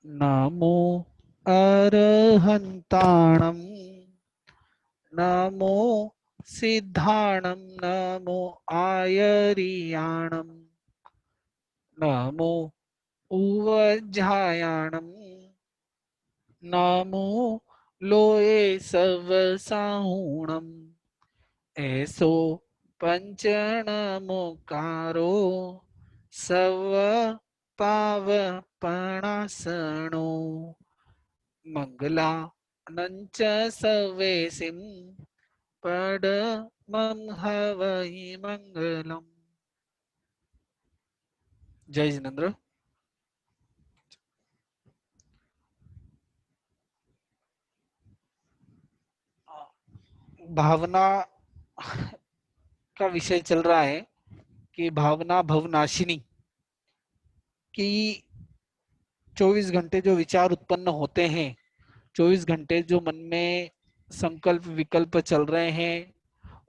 नमो अरहन्ताणं नमो सिद्धाणं नमो आयरियाणं नमो उवज्झायाणं नमो लोये सवसाहुणम् ऐसो पंचणमुकारो सव पावपणासनो मंगला नंच सवेसिम पडमं हवै मंगलम। जय जिनेन्द्र। भावना का विषय चल रहा है कि भावना भवनाशिनी कि 24 घंटे जो विचार उत्पन्न होते हैं, 24 घंटे जो मन में संकल्प विकल्प चल रहे हैं,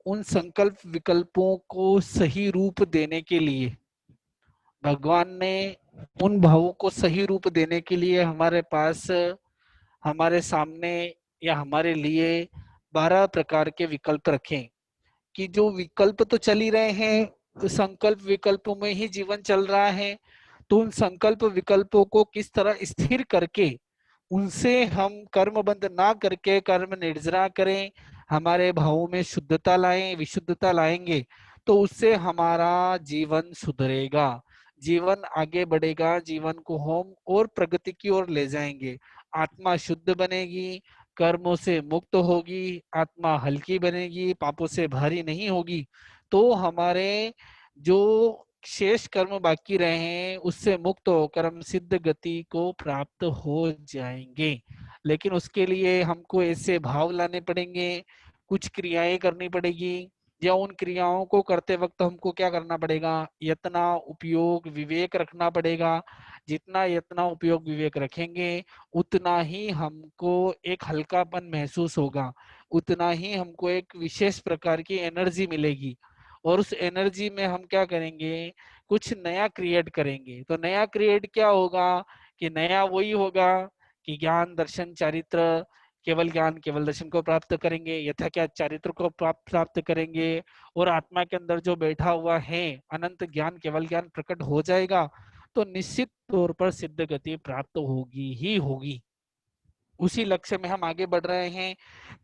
उन संकल्प विकल्पों को सही रूप देने के लिए भगवान ने उन भावों को सही रूप देने के लिए हमारे पास, हमारे सामने या हमारे लिए 12 प्रकार के विकल्प रखे कि जो विकल्प तो चल ही रहे हैं, तो संकल्प विकल्पों में ही जीवन चल रहा है। तो उन संकल्प विकल्पों को किस तरह स्थिर करके उनसे हम कर्म बंद ना करके कर्म निर्जरा करें, हमारे भावों में शुद्धता लाएं, विशुद्धता लाएंगे, तो उससे हमारा जीवन सुधरेगा, जीवन आगे बढ़ेगा, जीवन को हम और प्रगति की ओर ले जाएंगे। आत्मा शुद्ध बनेगी, कर्मों से मुक्त होगी, आत्मा हल्की बनेगी, पापों से भारी नहीं होगी। तो हमारे जो शेष कर्म बाकी रहे हैं उससे मुक्त होकर हम सिद्ध गति को प्राप्त हो जाएंगे। लेकिन उसके लिए हमको ऐसे भाव लाने पड़ेंगे, कुछ क्रियाएं करनी पड़ेगी, या उन क्रियाओं को करते वक्त हमको क्या करना पड़ेगा, यत्ना उपयोग विवेक रखना पड़ेगा। जितना यत्ना उपयोग विवेक रखेंगे उतना ही हमको एक हल्कापन महसूस होगा, उतना ही हमको एक विशेष प्रकार की एनर्जी मिलेगी। और उस एनर्जी में हम क्या करेंगे, कुछ नया क्रिएट करेंगे। तो नया क्रिएट क्या होगा कि नया वही होगा कि ज्ञान दर्शन चारित्र, केवल ज्ञान केवल दर्शन को प्राप्त करेंगे, यथा क्या चारित्र को प्राप्त करेंगे, और आत्मा के अंदर जो बैठा हुआ है अनंत ज्ञान केवल ज्ञान प्रकट हो जाएगा। तो निश्चित तौर पर सिद्ध गति प्राप्त होगी ही होगी। उसी लक्ष्य में हम आगे बढ़ रहे हैं।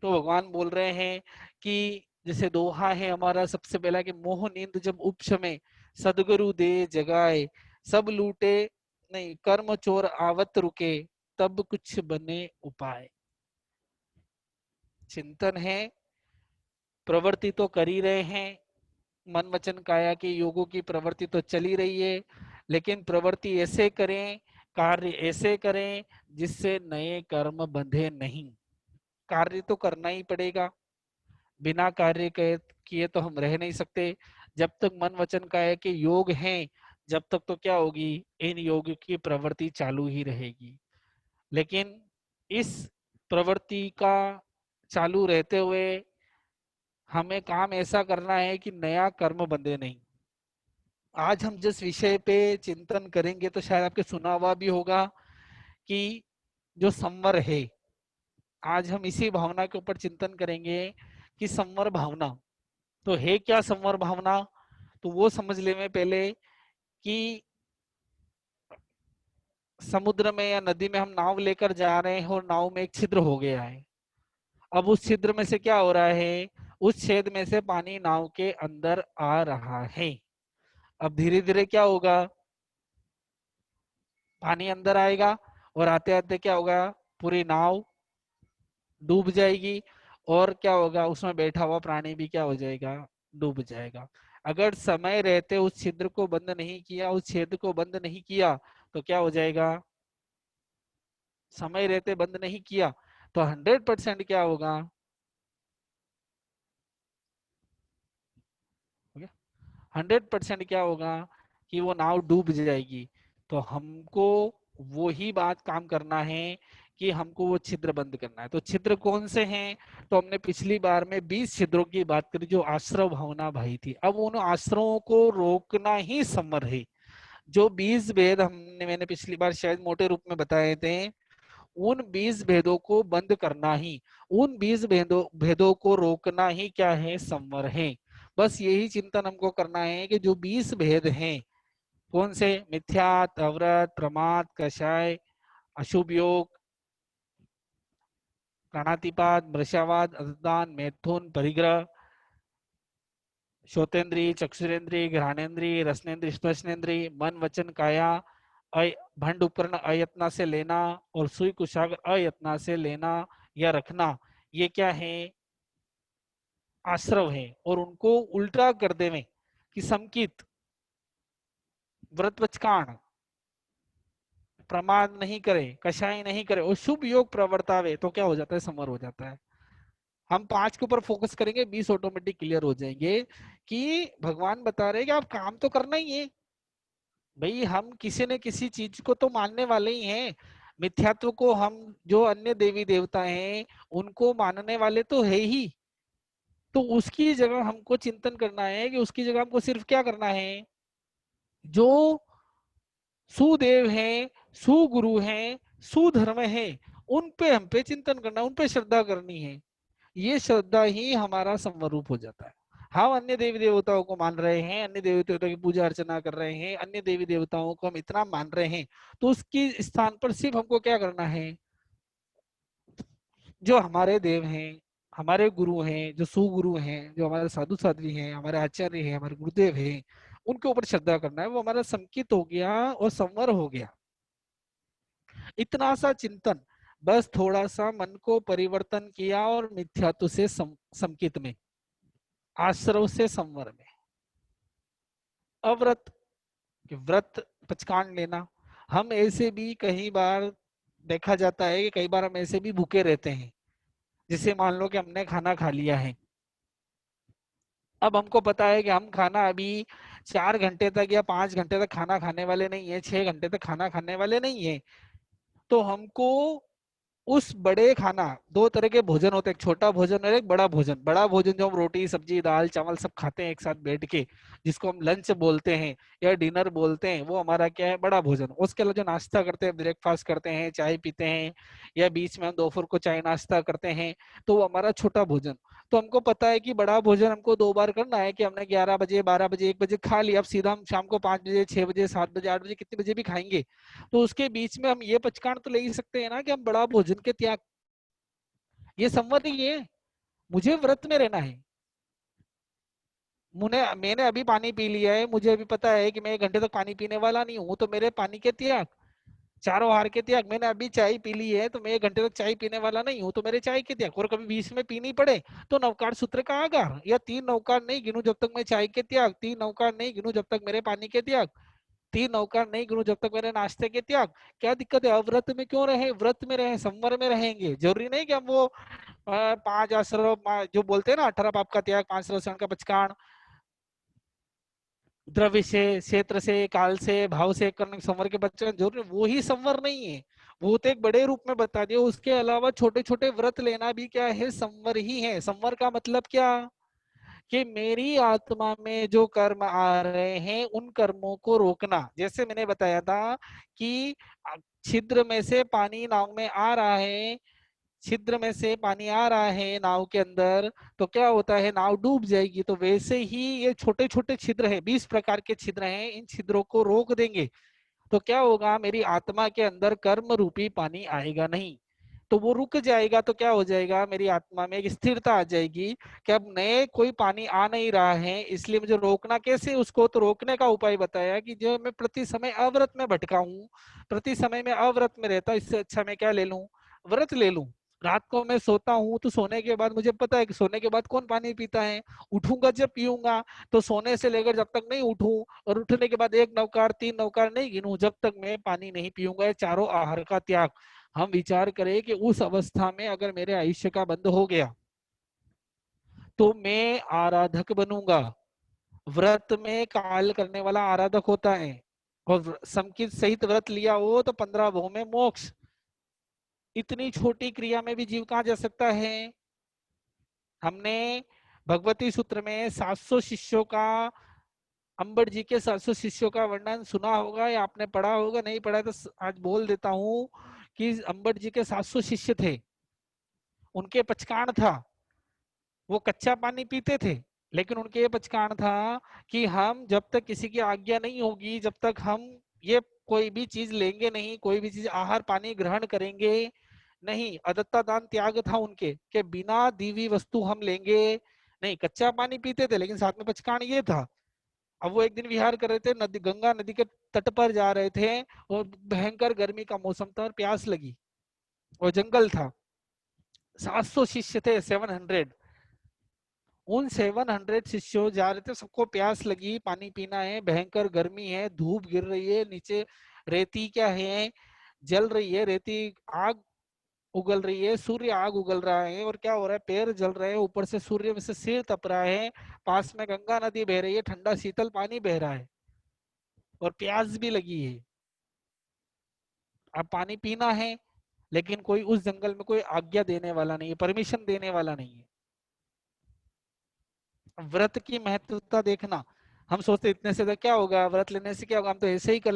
तो भगवान बोल रहे हैं कि जैसे दोहा है हमारा सबसे पहला कि मोह नींद जब उपशमे सदगुरु दे जगाए, सब लूटे नहीं कर्म चोर आवत रुके, तब कुछ बने उपाय। चिंतन है, प्रवृत्ति तो कर ही रहे हैं, मन वचन काया के योगों की प्रवृत्ति तो चली रही है, लेकिन प्रवृत्ति ऐसे करें, कार्य ऐसे करें जिससे नए कर्म बंधे नहीं। कार्य तो करना ही पड़ेगा, बिना कार्य किए तो हम रह नहीं सकते। जब तक मन वचन काया के योग हैं, जब तक तो क्या होगी, इन योग की प्रवृत्ति चालू ही रहेगी। लेकिन इस प्रवृत्ति का चालू रहते हुए हमें काम ऐसा करना है कि नया कर्म बंधे नहीं। आज हम जिस विषय पे चिंतन करेंगे तो शायद आपके सुना हुआ भी होगा कि जो संवर है, आज हम इसी भावना के ऊपर चिंतन करेंगे कि संवर भावना तो है क्या। संवर भावना तो वो समझ ले में पहले कि समुद्र में या नदी में हम नाव लेकर जा रहे हैं और नाव में एक छिद्र हो गया है। अब उस छिद्र में से क्या हो रहा है, उस छेद में से पानी नाव के अंदर आ रहा है। अब धीरे धीरे क्या होगा, पानी अंदर आएगा और आते आते क्या होगा, पूरी नाव डूब जाएगी। और क्या होगा, उसमें बैठा हुआ प्राणी भी क्या हो जाएगा, डूब जाएगा। अगर समय रहते उस छिद्र को बंद नहीं किया, उस छेद को बंद नहीं किया, तो क्या हो जाएगा, समय रहते बंद नहीं किया तो 100% क्या होगा, 100% क्या होगा कि वो नाव डूब जाएगी। तो हमको वो ही बात काम करना है कि हमको वो छिद्र बंद करना है। तो छिद्र कौन से हैं, तो हमने पिछली बार में 20 छिद्रों की बात करी जो आश्रव भावना भाई थी। अब उन आश्रवों को रोकना ही समर है। जो 20 भेद मैंने पिछली बार शायद मोटे रूप में बताए थे, उन 20 भेदों को बंद करना ही, उन 20 भेदों को रोकना ही क्या है, संवर है। बस यही चिंतन हमको करना है कि जो 20 भेद हैं, कौन से, मिथ्यात, अव्रत, प्रमाद, कषाय, अशुभ योग, प्राणातिपात, मृषावाद, अदान, मैथुन, परिग्रह, श्रोतेंद्रीय, चक्षुरेंद्रीय, घ्राणेन्द्रीय, रसनेन्द्रीय, स्पर्शनेन्द्रीय, मन वचन काया, भंड उपकरण अयत्ना से लेना और सुई कुशाग्र अयत्ना से लेना या रखना, ये क्या है, आश्रव है। और उनको उल्टा कर देवे कि समकित, व्रत वचकान, प्रमाद नहीं करे, कषाय नहीं करे और शुभ योग प्रवर्तावे, तो क्या हो जाता है, समर हो जाता है। हम 5 के ऊपर फोकस करेंगे, 20 ऑटोमेटिक क्लियर हो जाएंगे कि भगवान बता रहे हैं कि आप काम तो करना ही है भाई। हम किसी न किसी चीज को तो मानने वाले ही हैं। मिथ्यात्व को, हम जो अन्य देवी देवता हैं उनको मानने वाले तो है ही। तो उसकी जगह हमको चिंतन करना है कि उसकी जगह हमको सिर्फ क्या करना है, जो सुदेव हैं, सुगुरु हैं, सुधर्म है, उन पे हम पे चिंतन करना, उन पे श्रद्धा करनी है। ये श्रद्धा ही हमारा संवरूप हो जाता है। हम अन्य देवी देवताओं को मान रहे हैं, अन्य देवी देवताओं की पूजा अर्चना कर रहे हैं, अन्य देवी देवताओं को हम इतना मान रहे हैं, तो उसकी स्थान पर सिर्फ हमको क्या करना है, जो हमारे देव हैं, हमारे गुरु हैं, जो सुगुरु हैं, जो हमारे साधु साध्वी हैं, हमारे आचार्य हैं, हमारे गुरुदेव हैं, उनके ऊपर श्रद्धा करना है। वो हमारा संकित हो गया और संवर हो गया। इतना सा चिंतन, बस थोड़ा सा मन को परिवर्तन किया और मिथ्यात्व से संकित में, आश्रव से संवर में। अव्रत, व्रत पचकान लेना, हम ऐसे भी कई बार देखा जाता है कि कई बार हम ऐसे भी भूखे रहते हैं। जैसे मान लो कि हमने खाना खा लिया है, अब हमको पता है कि हम खाना अभी 4 घंटे तक या 5 घंटे तक खाना खाने वाले नहीं है, 6 घंटे तक खाना खाने वाले नहीं है। तो हमको उस बड़े खाना, दो तरह के भोजन होते हैं, एक छोटा भोजन और एक बड़ा भोजन। बड़ा भोजन जो हम रोटी सब्जी दाल चावल सब खाते हैं एक साथ बैठ के, जिसको हम लंच बोलते हैं या डिनर बोलते हैं, वो हमारा क्या है, बड़ा भोजन। उसके अलावा जो नाश्ता करते हैं, ब्रेकफास्ट करते हैं, चाय पीते हैं, या बीच में हम दोपहर को चाय नाश्ता करते हैं, तो वो हमारा छोटा भोजन। तो हमको पता है कि बड़ा भोजन हमको 2 बार करना है, कि हमने 11 बजे 12 बजे 1 बजे खा लिया, अब सीधा हम शाम को 5 बजे 6 बजे 7 बजे 8 बजे कितने बजे भी खाएंगे। तो उसके बीच में हम ये पचकान तो ले ही सकते हैं ना, कि हम बड़ा भोजन के त्याग, ये संवत ही है, मुझे व्रत में रहना है। मैंने अभी पानी पी लिया है, मुझे अभी पता है कि मैं 1 घंटे तक पानी पीने वाला नहीं हूं, तो मेरे पानी के त्याग, चारों आहार के त्याग। मैंने अभी चाय पी ली है, तो मैं 1 घंटे तक चाय पीने वाला नहीं हूं, तो मेरे चाय के त्याग। और कभी बीच में पीनी पड़े तो नवकार सूत्र का आगार, या 3 नवकार नहीं गिनूं जब तक मैं चाय के त्याग, 3 नवकार नहीं गिनूं जब तक मेरे पानी के त्याग, 3 नवकार नहीं गिनूं जब तक मेरे नाश्ते के त्याग। क्या दिक्कत है, अव्रत में क्यों रहे, व्रत में रहे, संवर में रहेंगे। जरूरी नहीं कि हम वो 5 आश्रम जो बोलते हैं ना, 18 पाप का त्याग, 5 श्रवण का पचकान, द्रव्य से, क्षेत्र से, काल से, भाव से करने संवर के बच्चे जरूर, वो ही संवर नहीं है। वो तो एक बड़े रूप में बता दिया। उसके अलावा छोटे छोटे व्रत लेना भी क्या है, संवर ही है। संवर का मतलब क्या, कि मेरी आत्मा में जो कर्म आ रहे हैं उन कर्मों को रोकना। जैसे मैंने बताया था कि छिद्र में से पानी नाव में आ रहा है, छिद्र में से पानी आ रहा है नाव के अंदर, तो क्या होता है, नाव डूब जाएगी। तो वैसे ही ये छोटे छोटे छिद्र है, 20 प्रकार के छिद्र हैं, इन छिद्रों को रोक देंगे तो क्या होगा, मेरी आत्मा के अंदर कर्म रूपी पानी आएगा नहीं, तो वो रुक जाएगा। तो क्या हो जाएगा, मेरी आत्मा में एक स्थिरता आ जाएगी कि अब नए कोई पानी आ नहीं रहा है, इसलिए मुझे रोकना कैसे उसको। तो रोकने का उपाय बताया कि जो मैं प्रति समय अव्रत में भटका हूँ, प्रति समय में अव्रत में रहता, इससे अच्छा मैं क्या ले लूं, व्रत ले लूं। रात को मैं सोता हूँ तो सोने के बाद मुझे पता है कि सोने के बाद कौन पानी पीता है, उठूंगा जब पीऊंगा। तो सोने से लेकर जब तक नहीं उठूं, और उठने के बाद 1 नवकार 3 नवकार नहीं गिनूं जब तक मैं पानी नहीं पीऊंगा। ये चारों आहार का त्याग। हम विचार करें कि उस अवस्था में अगर मेरे आयुष्य का बंद हो गया तो मैं आराधक बनूंगा। व्रत में काल करने वाला आराधक होता है, और समकित सहित व्रत लिया हो तो 15 भों में मोक्ष। इतनी छोटी क्रिया में भी जीव कहाँ जा सकता है। हमने भगवती सूत्र में 700 शिष्यों का अंबट जी के 700 शिष्यों का वर्णन सुना होगा या आपने पढ़ा होगा, नहीं पढ़ा तो आज बोल देता हूँ कि अंबट जी के 700 शिष्य थे, उनके पचकान था, वो कच्चा पानी पीते थे, लेकिन उनके ये पचकान था कि हम जब तक किसी की आज्ञा नहीं होगी, जब तक हम ये कोई भी चीज लेंगे नहीं, कोई भी चीज आहार पानी ग्रहण करेंगे नहीं। अदत्ता दान त्याग था उनके, कि बिना दीवी वस्तु हम लेंगे नहीं। कच्चा पानी पीते थे लेकिन साथ में पचकान ये था। अब वो एक दिन विहार कर रहे थे, नदी, गंगा नदी के तट पर जा रहे थे और भयंकर गर्मी का मौसम था और प्यास लगी और जंगल था। 700 शिष्य थे, 700। उन 700 शिष्यों जा रहे थे, सबको प्यास लगी, पानी पीना है, भयंकर गर्मी है, धूप गिर रही है, नीचे रेती क्या है, जल रही है रेती, आग उगल रही है, सूर्य आग उगल रहा है, और क्या हो रहा है, पैर जल रहे हैं, ऊपर से सूर्य में से सिर तप रहा है, पास में गंगा नदी बह रही है, ठंडा शीतल पानी बह रहा है और प्यास भी लगी है। अब पानी पीना है, लेकिन कोई उस जंगल में कोई आज्ञा देने वाला नहीं है, परमिशन देने वाला नहीं है। व्रत की महत्वता देखना, हम सोचते इतने से तो क्या होगा, व्रत लेने से क्या होगा, हम तो ऐसे ही कर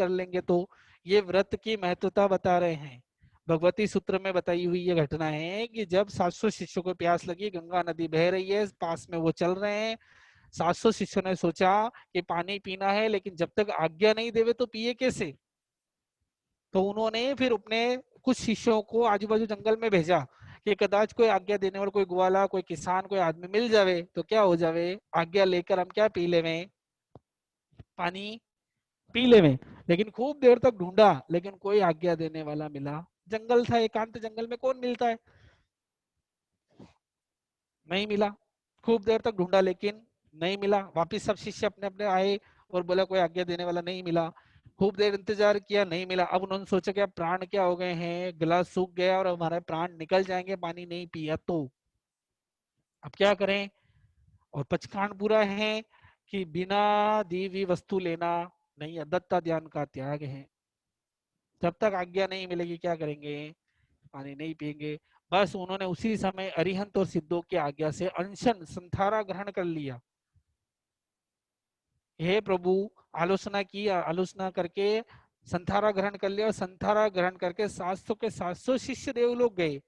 लेंगे। तो ये व्रत की महत्वता बता रहे हैं। भगवती सूत्र में बताई हुई ये घटना है कि जब 700 शिष्यों को प्यास लगी, गंगा नदी बह रही है, पास में वो चल रहे हैं, 700 शिष्यों ने सोचा कि पानी पीना है, लेकिन जब तक आज्ञा नहीं देवे तो पिए कैसे। तो उन्होंने फिर अपने कुछ शिष्यों को आजू बाजू जंगल में भेजा कि कदाच कोई आज्ञा देने वाला, कोई ग्वाला, कोई किसान, कोई आदमी मिल जावे तो क्या हो जावे, आज्ञा लेकर हम क्या पी लेवे, पानी पी लेवे। लेकिन खूब देर तक ढूंढा, लेकिन कोई आज्ञा देने वाला मिला, जंगल था, एकांत जंगल में कौन मिलता है, नहीं मिला। खूब देर तक ढूंढा लेकिन नहीं मिला। वापिस सब शिष्य अपने अपने आए और बोला कोई आज्ञा देने वाला नहीं मिला। खूब देर इंतजार किया, नहीं मिला। अब उन्होंने सोचा कि अब प्राण क्या हो गए हैं, गला सूख गया और हमारे प्राण निकल जाएंगे पानी नहीं पिया तो। अब क्या करें, और पचकान पूरा है कि बिना दी हुई वस्तु लेना नहीं, दत्ता ध्यान का त्याग है। जब तक आज्ञा नहीं मिलेगी क्या करेंगे, पानी नहीं पिएंगे। बस उन्होंने उसी समय अरिहंत और सिद्धों की आज्ञा से अनशन संथारा ग्रहण कर लिया। हे प्रभु, आलोचना की, आलोचना करके संथारा ग्रहण कर लिया, और संथारा ग्रहण करके 700 के 700 शिष्य देवलोक गए।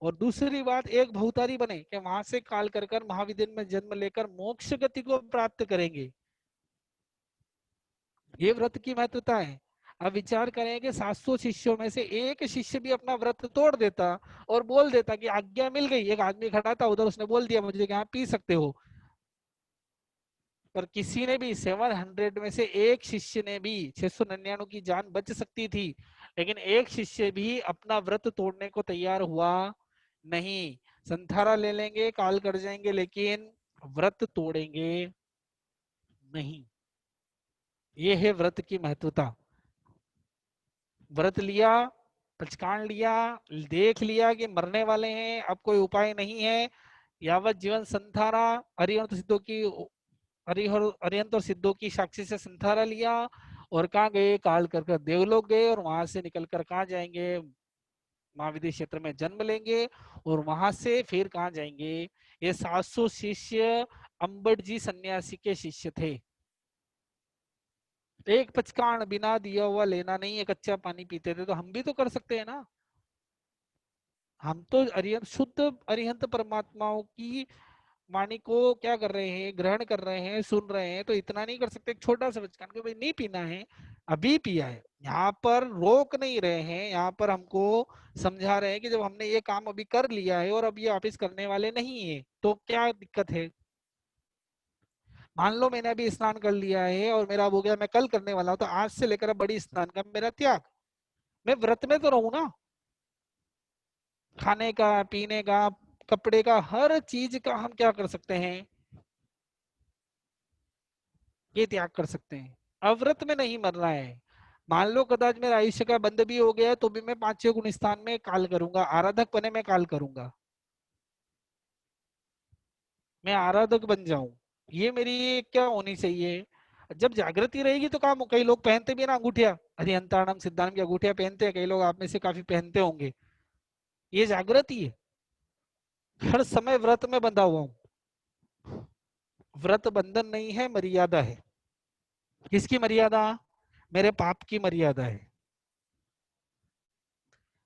और दूसरी बात, एक भवतारी बने कि वहां से काल कर महाविद्य में जन्म लेकर मोक्ष गति को प्राप्त करेंगे। ये व्रत की महत्वता है। अब विचार करें कि 700 शिष्यों में से एक शिष्य भी अपना व्रत तोड़ देता और बोल देता कि आज्ञा मिल गई, एक आदमी खड़ा था उधर, उसने बोल दिया मुझे यहाँ पी सकते हो, पर किसी ने भी 700 में से एक शिष्य ने भी, 699 की जान बच सकती थी, लेकिन एक शिष्य भी अपना व्रत तोड़ने को तैयार हुआ नहीं। संथारा ले लेंगे, काल कर जाएंगे, लेकिन व्रत तोड़ेंगे नहीं। ये है व्रत की महत्वता। व्रत लिया, पचकान लिया, देख लिया कि मरने वाले हैं, अब कोई उपाय नहीं है, यावत जीवन संथारा, हरिहर सिद्धों की, हरिहर अरिहंत और सिद्धों की साक्षी से संथारा लिया, और कहाँ गए, काल कर देवलोक गए, और वहां से निकलकर कहाँ जाएंगे, महाविद्य क्षेत्र में जन्म लेंगे, और वहां से फिर कहाँ जाएंगे। ये 700 शिष्य अंबट जी सन्यासी के शिष्य थे। एक पचकान बिना दिया हुआ लेना नहीं है, कच्चा पानी पीते थे, तो हम भी तो कर सकते हैं ना। हम तो अरिहंत, शुद्ध अरिहंत परमात्माओं की वाणी को क्या कर रहे हैं, ग्रहण कर रहे हैं, सुन रहे हैं, तो इतना नहीं कर सकते एक छोटा सा बचकान के भाई नहीं पीना है, अभी पिया है। यहाँ पर रोक नहीं रहे हैं, यहाँ पर हमको समझा रहे हैं कि जब हमने ये काम अभी कर लिया है और अब ये वापिस करने वाले नहीं है तो क्या दिक्कत है। मान लो मैंने अभी स्नान कर लिया है और मेरा हो गया, मैं कल करने वाला हूँ, तो आज से लेकर अब बड़ी स्नान का मेरा त्याग, मैं व्रत में तो रहूं ना। खाने का, पीने का, कपड़े का, हर चीज का हम क्या कर सकते हैं, ये त्याग कर सकते हैं। अव्रत में नहीं मरना है। मान लो कदाच मेरा आयुष्य का बंद भी हो गया तो भी मैं 5 गुण स्थान में काल करूंगा, आराधक बने में काल करूंगा, मैं आराधक बन जाऊं, ये मेरी क्या होनी चाहिए। जब जागृति रहेगी तो काम, कई लोग पहनते भी है ना अंगूठिया, हरिहंताणम सिद्धांत की अंगूठिया पहनते हैं कई लोग, आप में से काफी पहनते होंगे, ये जागृति है। हर समय व्रत में बंधा हुआ हूं, व्रत बंधन नहीं है, मर्यादा है। किसकी मर्यादा? मेरे पाप की मर्यादा है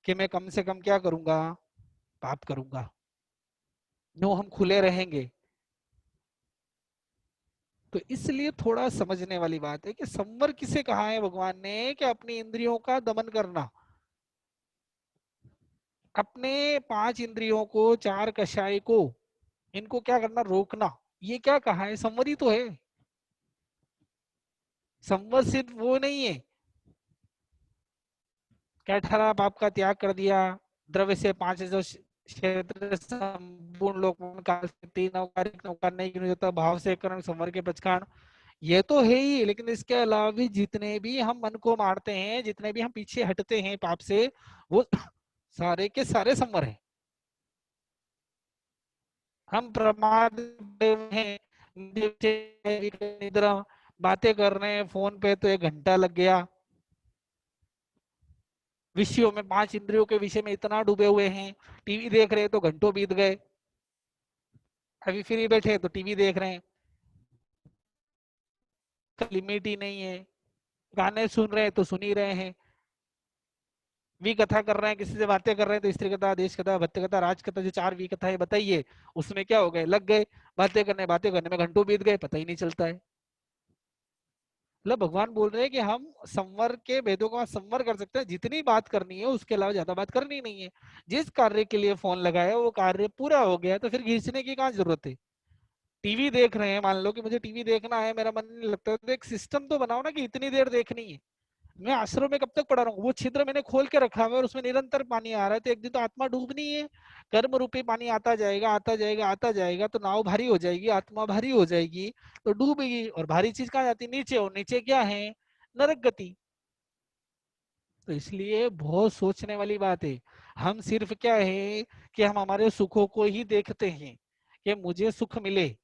कि मैं कम से कम क्या करूंगा, पाप करूंगा। नो, हम खुले रहेंगे। तो इसलिए थोड़ा समझने वाली बात है कि संवर किसे कहा है भगवान ने, कि अपनी इंद्रियों का दमन करना, अपने पांच इंद्रियों को, चार कषाय को, इनको क्या करना, रोकना। ये क्या कहा है, संवरी तो है। संवर सिर्फ वो नहीं है क्या ठहरा पाप का त्याग कर दिया, द्रव्य से पांच जो क्षेत्र संपूर्ण लोक काल से तीन औकारिक नौकार नहीं गिना जाता, भाव से करण संवर के पचकान, ये तो है ही। लेकिन इसके अलावा भी जितने भी हम मन को मारते हैं, जितने भी हम पीछे हटते हैं पाप से, वो सारे के सारे संवर हैं। हम प्रमाद हैं, निद्रा, बातें कर रहे हैं फोन पे तो 1 घंटा लग गया, विषयों में, पांच इंद्रियों के विषय में इतना डूबे हुए हैं, टीवी देख रहे हैं तो घंटों बीत गए, अभी फ्री बैठे तो टीवी देख रहे हैं, लिमिट ही नहीं है, गाने सुन रहे हैं तो सुन ही रहे हैं, वी कथा कर रहे हैं, किसी से बातें कर रहे हैं तो स्त्री कथा, देश कथा, भक्त कथा, राज कथा, जो 4 वी कथा है बताइए, उसमें क्या हो गए, लग गए, बातें करने में घंटों बीत गए, पता ही नहीं चलता है। मतलब भगवान बोल रहे हैं कि हम संवर के भेदों का संवर कर सकते हैं, जितनी बात करनी है उसके अलावा ज्यादा बात करनी नहीं है। जिस कार्य के लिए फोन लगाया वो कार्य पूरा हो गया तो फिर खींचने की कहाँ जरूरत है। टीवी देख रहे हैं, मान लो कि मुझे टीवी देखना है, मेरा मन नहीं लगता, तो एक सिस्टम तो बनाओ ना कि इतनी देर देखनी है। मैं आश्रम में कब तक पड़ा रहूं, वो छिद्र मैंने खोल के रखा हुआ है और उसमें निरंतर पानी आ रहा है, तो एक दिन तो आत्मा डूबनी है। कर्म रूपी पानी आता जाएगा, आता जाएगा, आता जाएगा, तो नाव भारी हो जाएगी, आत्मा भारी हो जाएगी, तो डूबेगी। और भारी चीज कहाँ जाती है, नीचे, और नीचे क्या है, नरक गति। तो इसलिए बहुत सोचने वाली बात है। हम सिर्फ क्या है कि हम हमारे सुखों को ही देखते हैं कि मुझे सुख मिले,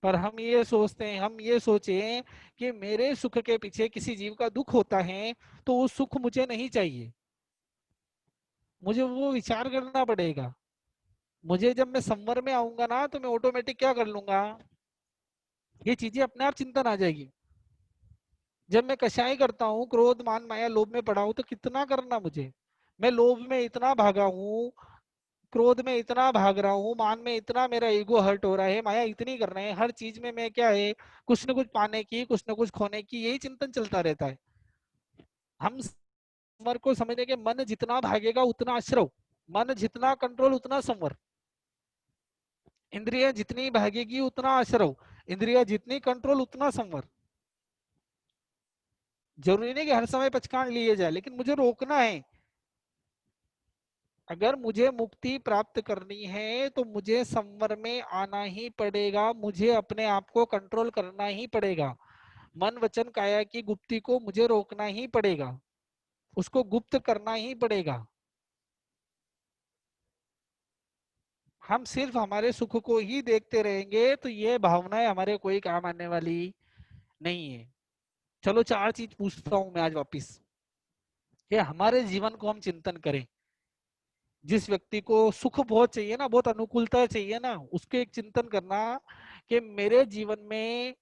पर हम ये सोचते हैं, हम ये सोचें कि मेरे सुख के पीछे किसी जीव का दुख होता है, तो वो सुख मुझे नहीं चाहिए, मुझे वो विचार करना पड़ेगा। मुझे जब मैं संवर में आऊंगा ना, तो मैं ऑटोमेटिक क्या कर लूंगा, ये चीजें अपने आप चिंतन आ जाएगी। जब मैं कषाय करता हूँ, क्रोध मान माया लोभ में पड़ा हूं, तो कितना करना मुझे, मैं लोभ में इतना भागा हूँ, क्रोध में इतना भाग रहा हूँ, मान में इतना मेरा ईगो हर्ट हो रहा है, माया इतनी कर रहे हैं, हर चीज में मैं क्या है, कुछ न कुछ पाने की, कुछ न कुछ खोने की, यही चिंतन चलता रहता है। हम संवर को समझने के, मन जितना भागेगा उतना आश्रव, मन जितना कंट्रोल उतना संवर, इंद्रिय जितनी भागेगी उतना आश्रव, इंद्रिय जितनी कंट्रोल उतना संवर। जरूरी नहीं कि हर समय पचकान लिए जाए, लेकिन मुझे रोकना है। अगर मुझे मुक्ति प्राप्त करनी है तो मुझे संवर में आना ही पड़ेगा, मुझे अपने आप को कंट्रोल करना ही पड़ेगा। मन वचन काया की गुप्ती को मुझे रोकना ही पड़ेगा, उसको गुप्त करना ही पड़ेगा। हम सिर्फ हमारे सुख को ही देखते रहेंगे तो ये भावनाएं हमारे कोई काम आने वाली नहीं है। चलो 4 चीज पूछता हूं मैं आज वापिस, कि हमारे जीवन को हम चिंतन करें। जिस व्यक्ति को सुख बहुत चाहिए ना, बहुत अनुकूलता चाहिए ना, उसके एक चिंतन करना कि मेरे जीवन में,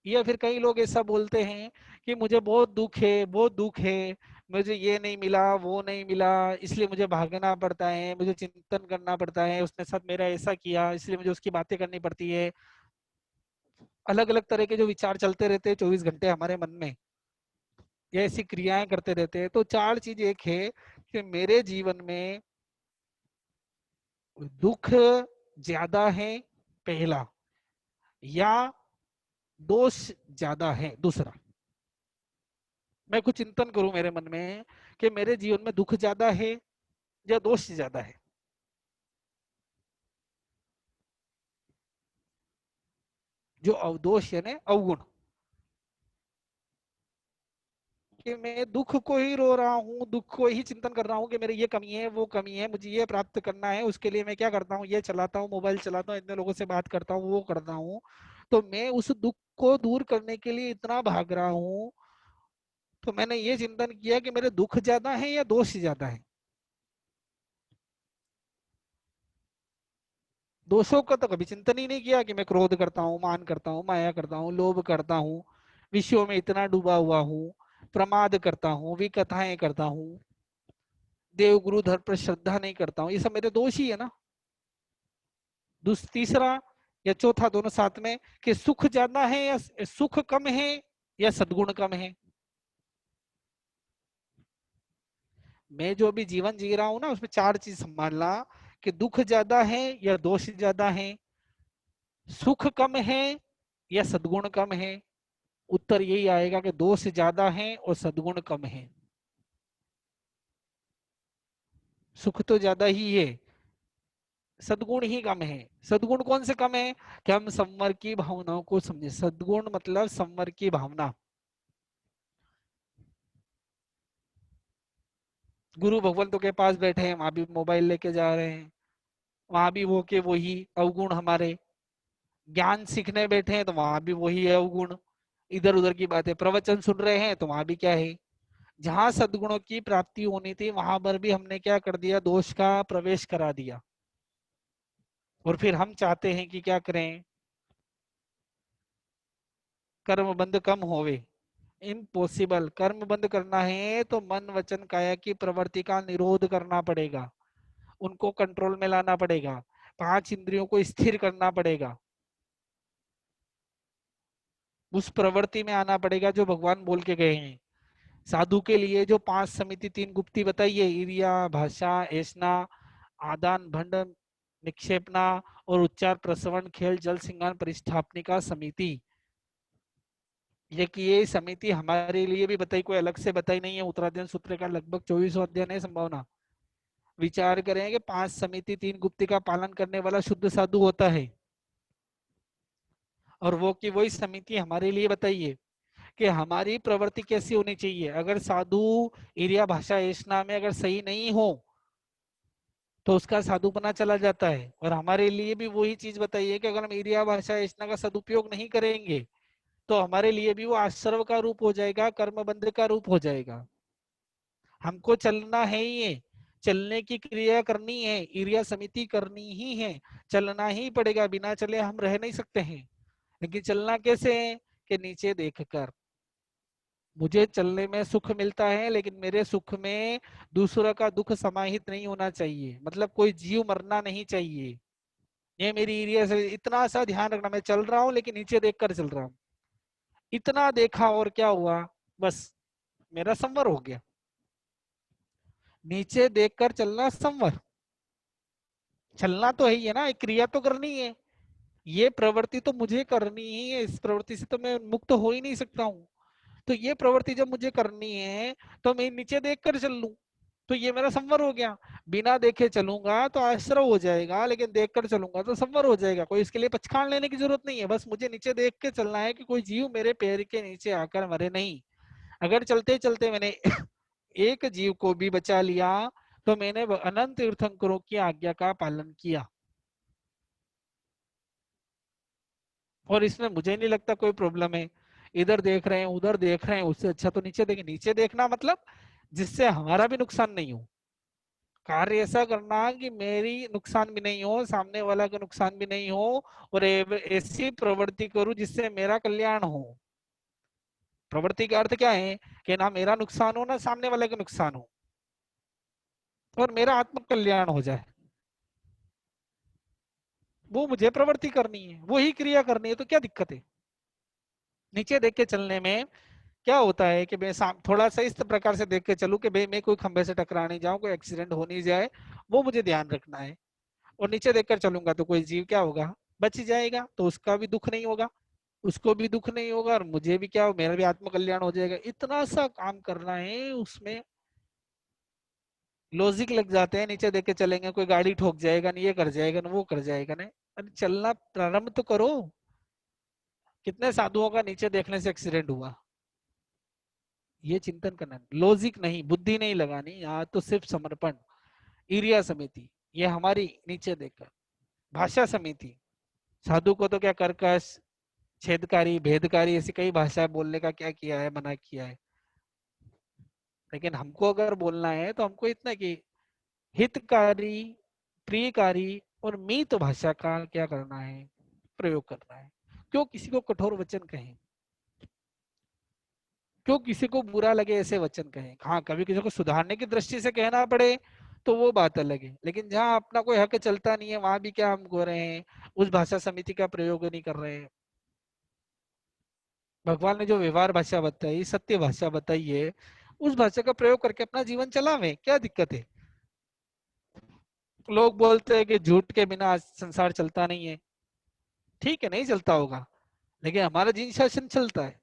या फिर कई लोग ऐसा बोलते हैं कि मुझे बहुत दुख है, बहुत दुख है, मुझे ये नहीं मिला, वो नहीं मिला, इसलिए मुझे भागना पड़ता है, मुझे चिंतन करना पड़ता है, उसने साथ मेरा ऐसा किया इसलिए मुझे उसकी बातें करनी पड़ती है। अलग अलग तरह के जो विचार चलते रहते हैं 24 घंटे हमारे मन में, ये ऐसी क्रियाएं करते रहते हैं। तो 4 चीज, एक है कि मेरे जीवन में दुख ज्यादा है, पहला, या दोष ज्यादा है, दूसरा। मैं कुछ चिंतन करूं मेरे मन में कि मेरे जीवन में दुख ज्यादा है या दोष ज्यादा है। जो अवदोष यानी अवगुण, कि मैं दुख को ही रो रहा हूँ, दुख को ही चिंतन कर रहा हूँ कि मेरे ये कमी है, वो कमी है, मुझे ये प्राप्त करना है, उसके लिए मैं क्या करता हूँ, ये चलाता हूँ, मोबाइल चलाता हूँ, इतने लोगों से बात करता हूँ, वो करता हूँ। तो मैं उस दुख को दूर करने के लिए इतना भाग रहा हूँ, तो मैंने ये चिंतन किया कि मेरे दुख ज्यादा है या दोष ज्यादा है। दोषों का तो कभी चिंतन ही नहीं किया कि मैं क्रोध करता हूँ, मान करता हूँ, माया करता हूँ, लोभ करता हूँ, विषयों में इतना डूबा हुआ हूँ, प्रमाद करता हूँ, विकथाएं करता हूँ, देव गुरु धर्म पर श्रद्धा नहीं करता हूँ, ये सब मेरे दोष ही है ना। तीसरा या चौथा दोनों साथ में, कि सुख ज्यादा है या सुख कम है या सद्गुण कम है। मैं जो अभी जीवन जी रहा हूं ना, उसमें चार चीज संभालना, कि दुख ज्यादा है या दोष ज्यादा है, सुख कम है या सद्गुण कम है। उत्तर यही आएगा कि दोष ज्यादा है और सद्गुण कम है। सुख तो ज्यादा ही है, सद्गुण ही कम है। सद्गुण कौन से कम है? कि हम संवर की भावनाओं को समझे। सद्गुण मतलब संवर की भावना। गुरु भगवंतों के पास बैठे हैं, वहां भी मोबाइल लेके जा रहे हैं, वहां भी वो के वही अवगुण हमारे। ज्ञान सीखने बैठे हैं तो वहां भी वही है अवगुण। इधर उधर की बातें, प्रवचन सुन रहे हैं तो वहां भी क्या है? जहां सद्गुणों की प्राप्ति होनी थी वहां पर भी हमने क्या कर दिया? दोष का प्रवेश करा दिया। और फिर हम चाहते हैं कि क्या करें? कर्म बंद कम होवे। इम्पॉसिबल। कर्म बंद करना है तो मन वचन काया की प्रवृत्ति का निरोध करना पड़ेगा, उनको कंट्रोल में लाना पड़ेगा, पांच इंद्रियों को स्थिर करना पड़ेगा, उस प्रवृत्ति में आना पड़ेगा जो भगवान बोल के गए हैं। साधु के लिए जो पांच समिति तीन गुप्ती बताई है, ईर्ष्या, भाषा, ऐसना, आदान भंडन, निक्षेपना और उच्चार, प्रसवन, खेल, जल सिंगान, परिस्थापनिका समिति, ये कि ये समिति हमारे लिए भी बताई, कोई अलग से बताई नहीं है। उत्तराध्ययन सूत्र का लगभग 24 अध्ययन है। संभावना विचार करें कि पांच समिति तीन गुप्ती का पालन करने वाला शुद्ध साधु होता है, और वो की वही समिति हमारे लिए बताइए कि हमारी प्रवृत्ति कैसी होनी चाहिए। अगर साधु ईर्ष्या, भाषा, ऐसना में अगर सही नहीं हो तो उसका साधुपना चला जाता है। और हमारे लिए भी वही चीज बताइए कि अगर हम ईर्ष्या, भाषा, ऐसना का सदुपयोग नहीं करेंगे तो हमारे लिए भी वो आश्रव का रूप हो जाएगा, कर्म बंध का रूप हो जाएगा। हमको चलना है ही है, चलने की क्रिया करनी है, ईर्ष्या समिति करनी ही है, चलना ही पड़ेगा, बिना चले हम रह नहीं सकते हैं। लेकिन चलना कैसे है? कि नीचे देखकर। मुझे चलने में सुख मिलता है, लेकिन मेरे सुख में दूसरों का दुख समाहित नहीं होना चाहिए, मतलब कोई जीव मरना नहीं चाहिए। ये मेरी एरिया से इतना सा ध्यान रखना। मैं चल रहा हूँ लेकिन नीचे देखकर चल रहा हूँ। इतना देखा और क्या हुआ? बस मेरा संवर हो गया। नीचे देखकर चलना संवर। चलना तो है ही है ना, एक क्रिया तो करनी है। ये प्रवृत्ति तो मुझे करनी ही है, इस प्रवृत्ति से तो मैं मुक्त हो ही नहीं सकता हूँ। तो ये प्रवृत्ति जब मुझे करनी है तो मैं नीचे देख कर चल लूं, तो ये मेरा संवर हो गया। बिना देखे चलूंगा तो आश्रव हो जाएगा, लेकिन देख कर चलूंगा तो संवर हो जाएगा। कोई इसके लिए पछताड़ लेने की जरूरत नहीं है, बस मुझे नीचे देख के चलना है कि कोई जीव मेरे पैर के नीचे आकर मरे नहीं। अगर चलते चलते मैंने एक जीव को भी बचा लिया तो मैंने अनंत तीर्थंकरों की आज्ञा का पालन किया। और इसमें मुझे नहीं लगता कोई प्रॉब्लम है। इधर देख रहे हैं, उधर देख रहे हैं, उससे अच्छा तो नीचे देखें। नीचे देखना मतलब जिससे हमारा भी नुकसान नहीं हो। कार्य ऐसा करना कि मेरी नुकसान भी नहीं हो, सामने वाला का नुकसान भी नहीं हो, और ऐसी प्रवृत्ति करूं जिससे मेरा कल्याण हो। प्रवृत्ति का अर्थ क्या है? कि ना मेरा नुकसान हो ना सामने वाले का नुकसान हो, और मेरा आत्म कल्याण हो जाए। वो मुझे प्रवृत्ति करनी है, वही क्रिया करनी है, तो क्या दिक्कत है? नीचे देख के चलने में क्या होता है कि मैं थोड़ा सा इस प्रकार से देख के चलूं कि भाई मैं कोई खंबे से टकरा नहीं जाऊं, कोई एक्सीडेंट हो नहीं जाए, वो मुझे ध्यान रखना है। और नीचे देखकर चलूंगा तो कोई जीव क्या होगा? बच जाएगा, तो उसका भी दुख नहीं होगा, उसको भी दुख नहीं होगा, और मुझे भी क्या, मेरा भी आत्म कल्याण हो जाएगा। इतना सा काम करना है, उसमें लॉजिक लग जाते हैं। नीचे देख के चलेंगे, कोई गाड़ी ठोक जाएगा नहीं, ये कर जाएगा ना, वो कर जाएगा नहीं। अरे चलना प्रारंभ तो करो। कितने साधुओं का नीचे देखने से एक्सीडेंट हुआ? ये चिंतन करना, लॉजिक नहीं, बुद्धि नहीं लगानी, यहाँ तो सिर्फ समर्पण। ईर्ष्या समिति, ये हमारी नीचे देखकर। भाषा समिति, साधु को तो क्या कर्कश, छेदकारी, भेदकारी ऐसी कई भाषाएं बोलने का क्या किया है, मना किया है। लेकिन हमको अगर बोलना है तो हमको इतना कि हितकारी, प्रियकारी, और मित भाषा का क्या करना है, प्रयोग करना है। क्यों किसी को कठोर वचन कहें, क्यों किसी को बुरा लगे ऐसे वचन कहें। हाँ, कभी किसी को सुधारने की दृष्टि से कहना पड़े तो वो बात अलग है, लेकिन जहाँ अपना कोई हक चलता नहीं है वहां भी क्या हम हो रहे हैं, उस भाषा समिति का प्रयोग नहीं कर रहे हैं। भगवान ने जो व्यवहार भाषा बताई, सत्य भाषा बताई है, उस भाषा का प्रयोग करके अपना जीवन चलावे, क्या दिक्कत है। लोग बोलते हैं कि झूठ के बिना संसार चलता नहीं है। ठीक है, नहीं चलता होगा, लेकिन हमारा जिन शासन चलता है,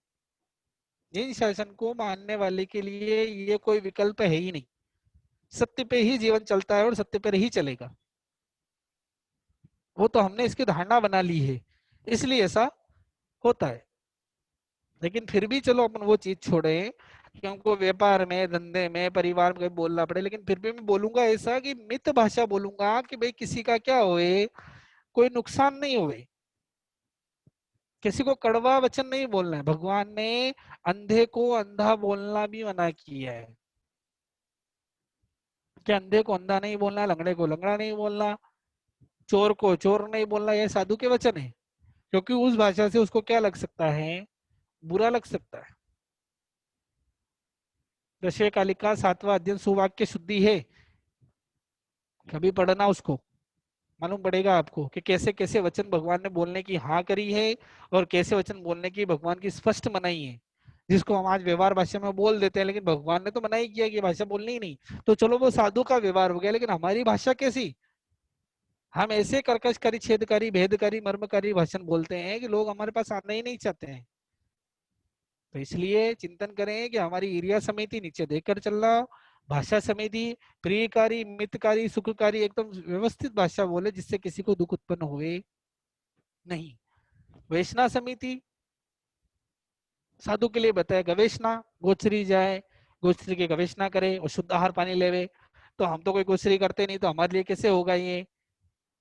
जिन शासन को मानने वाले के लिए ये कोई विकल्प है ही नहीं। सत्य पे ही जीवन चलता है और सत्य पे ही चलेगा। वो तो हमने इसकी धारणा बना ली है, इसलिए ऐसा होता है। लेकिन फिर भी चलो अपन वो चीज छोड़े कि हमको व्यापार में, धंधे में, परिवार में बोलना पड़े, लेकिन फिर भी मैं बोलूंगा ऐसा कि मित भाषा बोलूंगा कि भाई किसी का क्या होए, कोई नुकसान नहीं होए, किसी को कड़वा वचन नहीं बोलना है। भगवान ने अंधे को अंधा बोलना भी मना किया है कि अंधे को अंधा नहीं बोलना, लंगड़े को लंगड़ा नहीं बोलना, चोर को चोर नहीं बोलना, ये साधु के वचन है। क्योंकि उस भाषा से उसको क्या लग सकता है, बुरा लग सकता है। दशे कालिका 7वां अध्ययन सुवाक्य शुद्धि है, कभी पढ़ना उसको, मालूम पड़ेगा आपको कि कैसे कैसे वचन भगवान ने बोलने की हाँ करी है और कैसे वचन बोलने की भगवान की स्पष्ट मनाही है, जिसको हम आज व्यवहार भाषा में बोल देते हैं, लेकिन भगवान ने तो मना ही किया कि भाषा बोलनी ही नहीं। तो चलो वो साधु का व्यवहार हो गया, लेकिन हमारी भाषा कैसी, हम ऐसे कर्कशकारी, छेदकारी, भेदकारी, मर्मकारी भाषण बोलते हैं कि लोग हमारे पास आना ही नहीं चाहते हैं। तो इसलिए चिंतन करें कि हमारी एरिया समिति नीचे देखकर चलना, भाषा समिति प्रियकारी, मितकारी, सुखकारी, एकदम व्यवस्थित भाषा बोले जिससे किसी को दुख उत्पन्न हुए नहीं। वैष्णव समिति साधु के लिए बताया, गवेषणा, गोचरी जाए, गोचरी की गवेषणा करे और शुद्ध आहार पानी लेवे। तो हम तो कोई गोचरी करते नहीं, तो हमारे लिए कैसे होगा ये।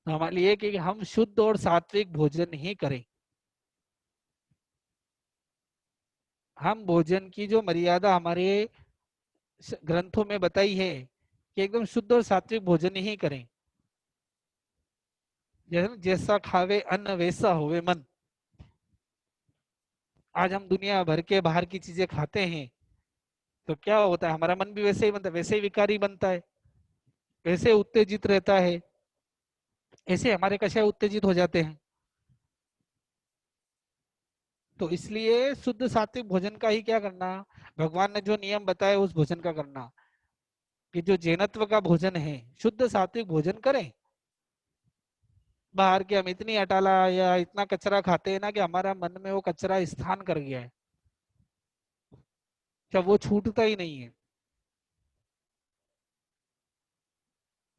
तो हमारे लिए कि हम शुद्ध और सात्विक भोजन ही करें। हम भोजन की जो मर्यादा हमारे ग्रंथों में बताई है कि एकदम शुद्ध और सात्विक भोजन ही करें। जैसा खावे अन्न वैसा होवे मन। आज हम दुनिया भर के बाहर की चीजें खाते हैं, तो क्या होता है, हमारा मन भी वैसे ही बनता है, वैसे ही विकारी बनता है, वैसे उत्तेजित रहता है, ऐसे हमारे कषाय उत्तेजित हो जाते हैं। तो इसलिए शुद्ध सात्विक भोजन का ही क्या करना, भगवान ने जो नियम बताए उस भोजन का करना, कि जो जैनत्व का भोजन है शुद्ध सात्विक भोजन करें। बाहर के हम इतनी अटाला या इतना कचरा खाते हैं ना कि हमारा मन में वो कचरा स्थान कर गया है, क्या वो छूटता ही नहीं है।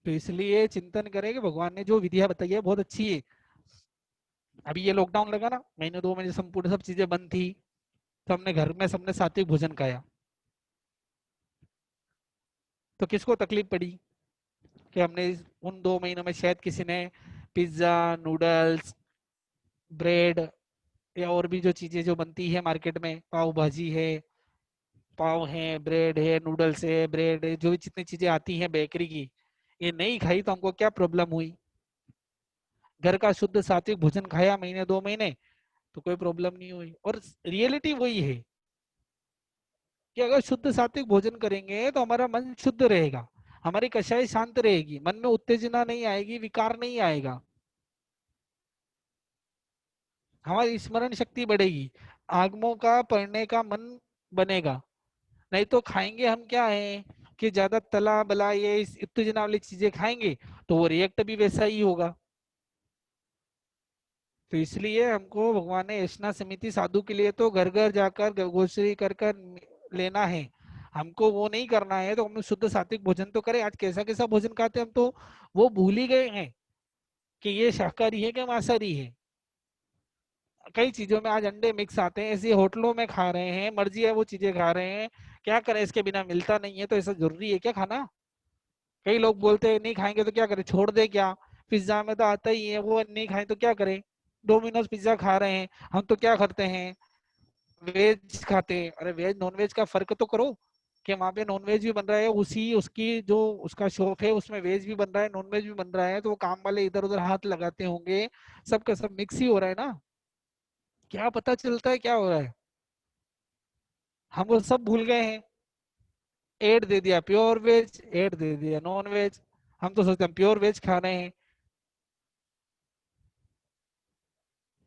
तो इसलिए चिंतन करें कि भगवान ने जो विधियां बताई है बहुत अच्छी है। अभी ये लॉकडाउन लगा ना, महीने 2 महीने संपूर्ण सब चीजें बंद थी, तो हमने घर में सबने सात्विक भोजन खाया। तो किसको तकलीफ पड़ी कि हमने उन 2 महीनों में शायद किसी ने पिज्जा, नूडल्स, ब्रेड या और भी जो चीजें जो बनती है मार्केट में, पाव भाजी है, पाव है, ब्रेड है, नूडल्स है, ब्रेड है, जो भी जितनी चीजें आती हैं बेकरी की, ये नहीं खाई तो हमको क्या प्रॉब्लम हुई। घर का शुद्ध सात्विक भोजन खाया महीने 2 महीने, तो कोई प्रॉब्लम नहीं हुई। और रियलिटी वही है कि अगर शुद्ध सात्विक भोजन करेंगे तो हमारा मन शुद्ध रहेगा, हमारी कषाय शांत रहेगी, मन में उत्तेजना नहीं आएगी, विकार नहीं आएगा, हमारी स्मरण शक्ति बढ़ेगी, आगमों का पढ़ने का मन बनेगा। नहीं तो खाएंगे हम क्या है कि ज्यादा तला बला ये इस उत्तेजना वाली चीजें खाएंगे, तो वो रिएक्ट भी वैसा ही होगा। तो इसलिए हमको भगवान ने यशना समिति साधु के लिए तो घर घर जाकर गोश्री कर कर लेना है, हमको वो नहीं करना है। तो हम शुद्ध सात्विक भोजन तो करें। आज कैसा कैसा भोजन खाते हैं हम, तो वो भूल ही गए हैं कि ये शाकाहारी है कि मांसाहारी है। कई चीजों में आज अंडे मिक्स आते हैं, ऐसे होटलों में खा रहे हैं, मर्जी है वो चीजें खा रहे हैं। क्या करें, इसके बिना मिलता नहीं है, तो ऐसा जरूरी है क्या खाना। कई लोग बोलते हैं नहीं खाएंगे तो क्या करें, छोड़ दे क्या, पिज्जा में तो आता ही है, वो नहीं खाए तो क्या करें। डोमिनोज पिज्जा खा रहे हैं, हम तो क्या करते हैं, वेज खाते हैं। अरे वेज नॉन वेज का फर्क तो करो, कि वहां पे नॉनवेज भी बन रहा है, उसी उसकी जो उसका शॉप है उसमें वेज भी बन रहा है नॉनवेज भी बन रहा है, तो वो काम वाले इधर उधर हाथ लगाते होंगे, सबका सब मिक्स ही हो रहा है ना। क्या पता चलता है क्या हो रहा है, हम वो सब भूल गए हैं। ऐड दे दिया प्योर वेज, ऐड दे दिया नॉन वेज, हम तो सोचते हैं प्योर वेज खा रहे हैं।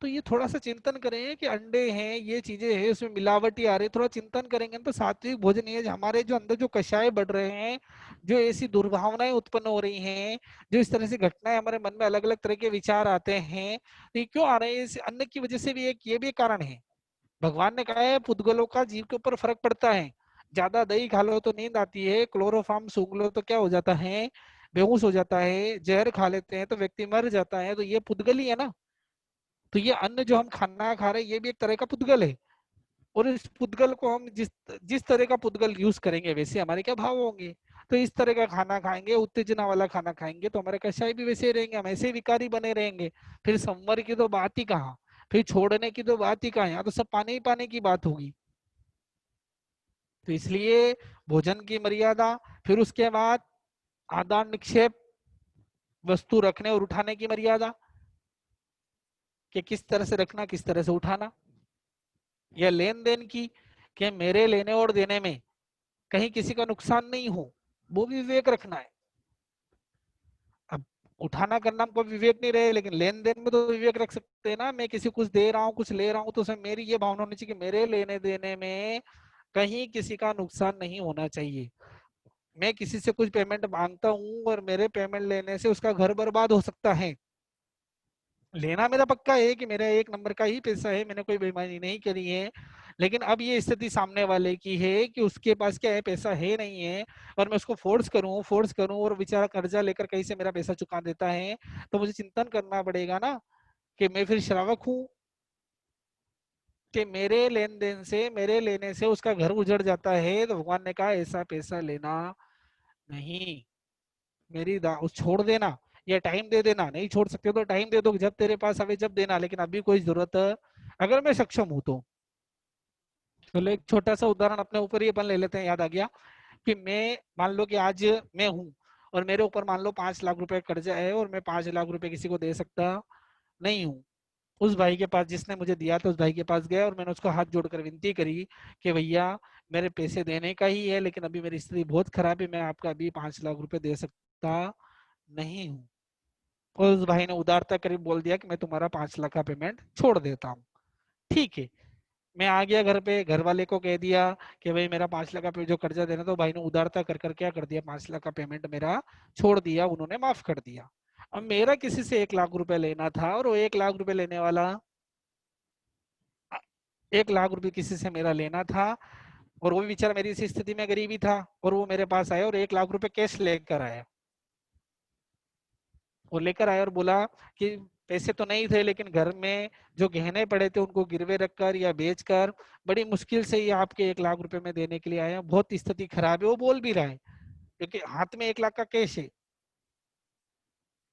तो ये थोड़ा सा चिंतन करें कि अंडे हैं ये चीजें हैं उसमें मिलावटी आ रही है, थोड़ा चिंतन करेंगे तो सात्विक भोजन ये हमारे जो अंदर जो कषाय बढ़ रहे हैं, जो ऐसी दुर्भावनाएं उत्पन्न हो रही हैं, जो इस तरह से घटनाएं हमारे मन में अलग अलग तरह के विचार आते हैं, तो ये क्यों आ रहे हैं, इस अन्न की वजह से भी एक ये भी एक कारण है। भगवान ने कहा है पुद्गलों का जीव के ऊपर फर्क पड़ता है, ज्यादा दही खा लो तो नींद आती है, क्लोरोफार्म सूंघ लो तो क्या हो जाता है, बेहोश हो जाता है, जहर खा लेते हैं तो व्यक्ति मर जाता है, तो ये पुद्गल ही है ना। तो ये अन्न जो हम खाना खा रहे हैं ये भी एक तरह का पुद्गल है, और इस पुद्गल को हम जिस जिस तरह का पुद्गल यूज करेंगे वैसे हमारे क्या भाव होंगे। तो इस तरह का खाना खाएंगे, उत्तेजना वाला खाना खाएंगे तो हमारे कषाय भी वैसे ही रहेंगे, हम ऐसे ही विकारी बने रहेंगे। फिर संवर की तो बात ही कहाँ, फिर छोड़ने की तो बात ही कहाँ, यहाँ तो सब पाने ही पाने की बात होगी। तो इसलिए भोजन की मर्यादा, फिर उसके बाद आदान निक्षेप, वस्तु रखने और उठाने की मर्यादा, कि किस तरह से रखना किस तरह से उठाना, या लेन देन की, कि मेरे लेने और देने में कहीं किसी का नुकसान नहीं हो, वो भी विवेक रखना है। अब उठाना करना हमको विवेक नहीं रहे, लेकिन लेन देन में तो विवेक रख सकते हैं ना, मैं किसी को कुछ दे रहा हूँ कुछ ले रहा हूँ तो उसमें मेरी ये भावना होनी चाहिए कि मेरे लेने देने में कहीं किसी का नुकसान नहीं होना चाहिए। मैं किसी से कुछ पेमेंट मांगता हूँ और मेरे पेमेंट लेने से उसका घर बर्बाद हो सकता है, लेना मेरा पक्का है कि मेरा एक नंबर का ही पैसा है, मैंने कोई बेईमानी नहीं करी है, लेकिन अब ये स्थिति सामने वाले की है कि उसके पास क्या है, पैसा है नहीं है, और मैं उसको फोर्स करूं और बेचारा कर्जा लेकर कहीं से मेरा पैसा चुका देता है, तो मुझे चिंतन करना पड़ेगा ना कि मैं फिर श्रावक हूँ, कि मेरे लेन देन से मेरे लेने से उसका घर उजड़ जाता है। तो भगवान ने कहा ऐसा पैसा लेना नहीं, मेरी उस छोड़ देना, या टाइम दे देना, नहीं छोड़ सकते तो टाइम दे दो, जब तेरे पास आवे जब देना, लेकिन अभी कोई जरूरत अगर मैं सक्षम हूं तो। चलो एक छोटा सा उदाहरण अपने ऊपर ही अपन ले लेते हैं, याद आ गया कि मैं मान लो कि आज मैं हूं और मेरे ऊपर मान लो 5 लाख रुपए कर्जा है और मैं 5 लाख रुपए किसी को दे सकता नहीं हूँ। उस भाई के पास जिसने मुझे दिया था उस भाई के पास गया और मैंने उसको हाथ जोड़कर विनती करी कि भैया मेरे पैसे देने का ही है, लेकिन अभी मेरी स्थिति बहुत खराब है, मैं आपका अभी 5 लाख रुपए दे सकता नहीं हूँ। और उस भाई ने उदारता करीब बोल दिया कि मैं तुम्हारा 5 लाख का पेमेंट छोड़ देता हूँ। ठीक है, मैं आ गया घर पे, घर वाले को कह दिया कि भाई मेरा 5 लाख का जो कर्जा देना, तो भाई ने उदारता कर कर क्या कर दिया, 5 लाख का पेमेंट मेरा छोड़ दिया, उन्होंने माफ कर दिया। अब मेरा किसी से 1 लाख रुपए लेना था और वो 1 लाख रुपए लेने वाला, 1 लाख रुपए किसी से मेरा लेना था, और वो भी बेचारा मेरी इसी स्थिति में गरीबी था, और वो मेरे पास आया और 1 लाख रुपए कैश लेकर आया, वो लेकर आया और बोला कि पैसे तो नहीं थे लेकिन घर में जो गहने पड़े थे उनको गिरवे रखकर या बेचकर बड़ी मुश्किल से ये आपके 1 लाख रुपए में देने के लिए आया, बहुत स्थिति खराब है, वो बोल भी रहा है क्योंकि हाथ में 1 लाख का कैश है,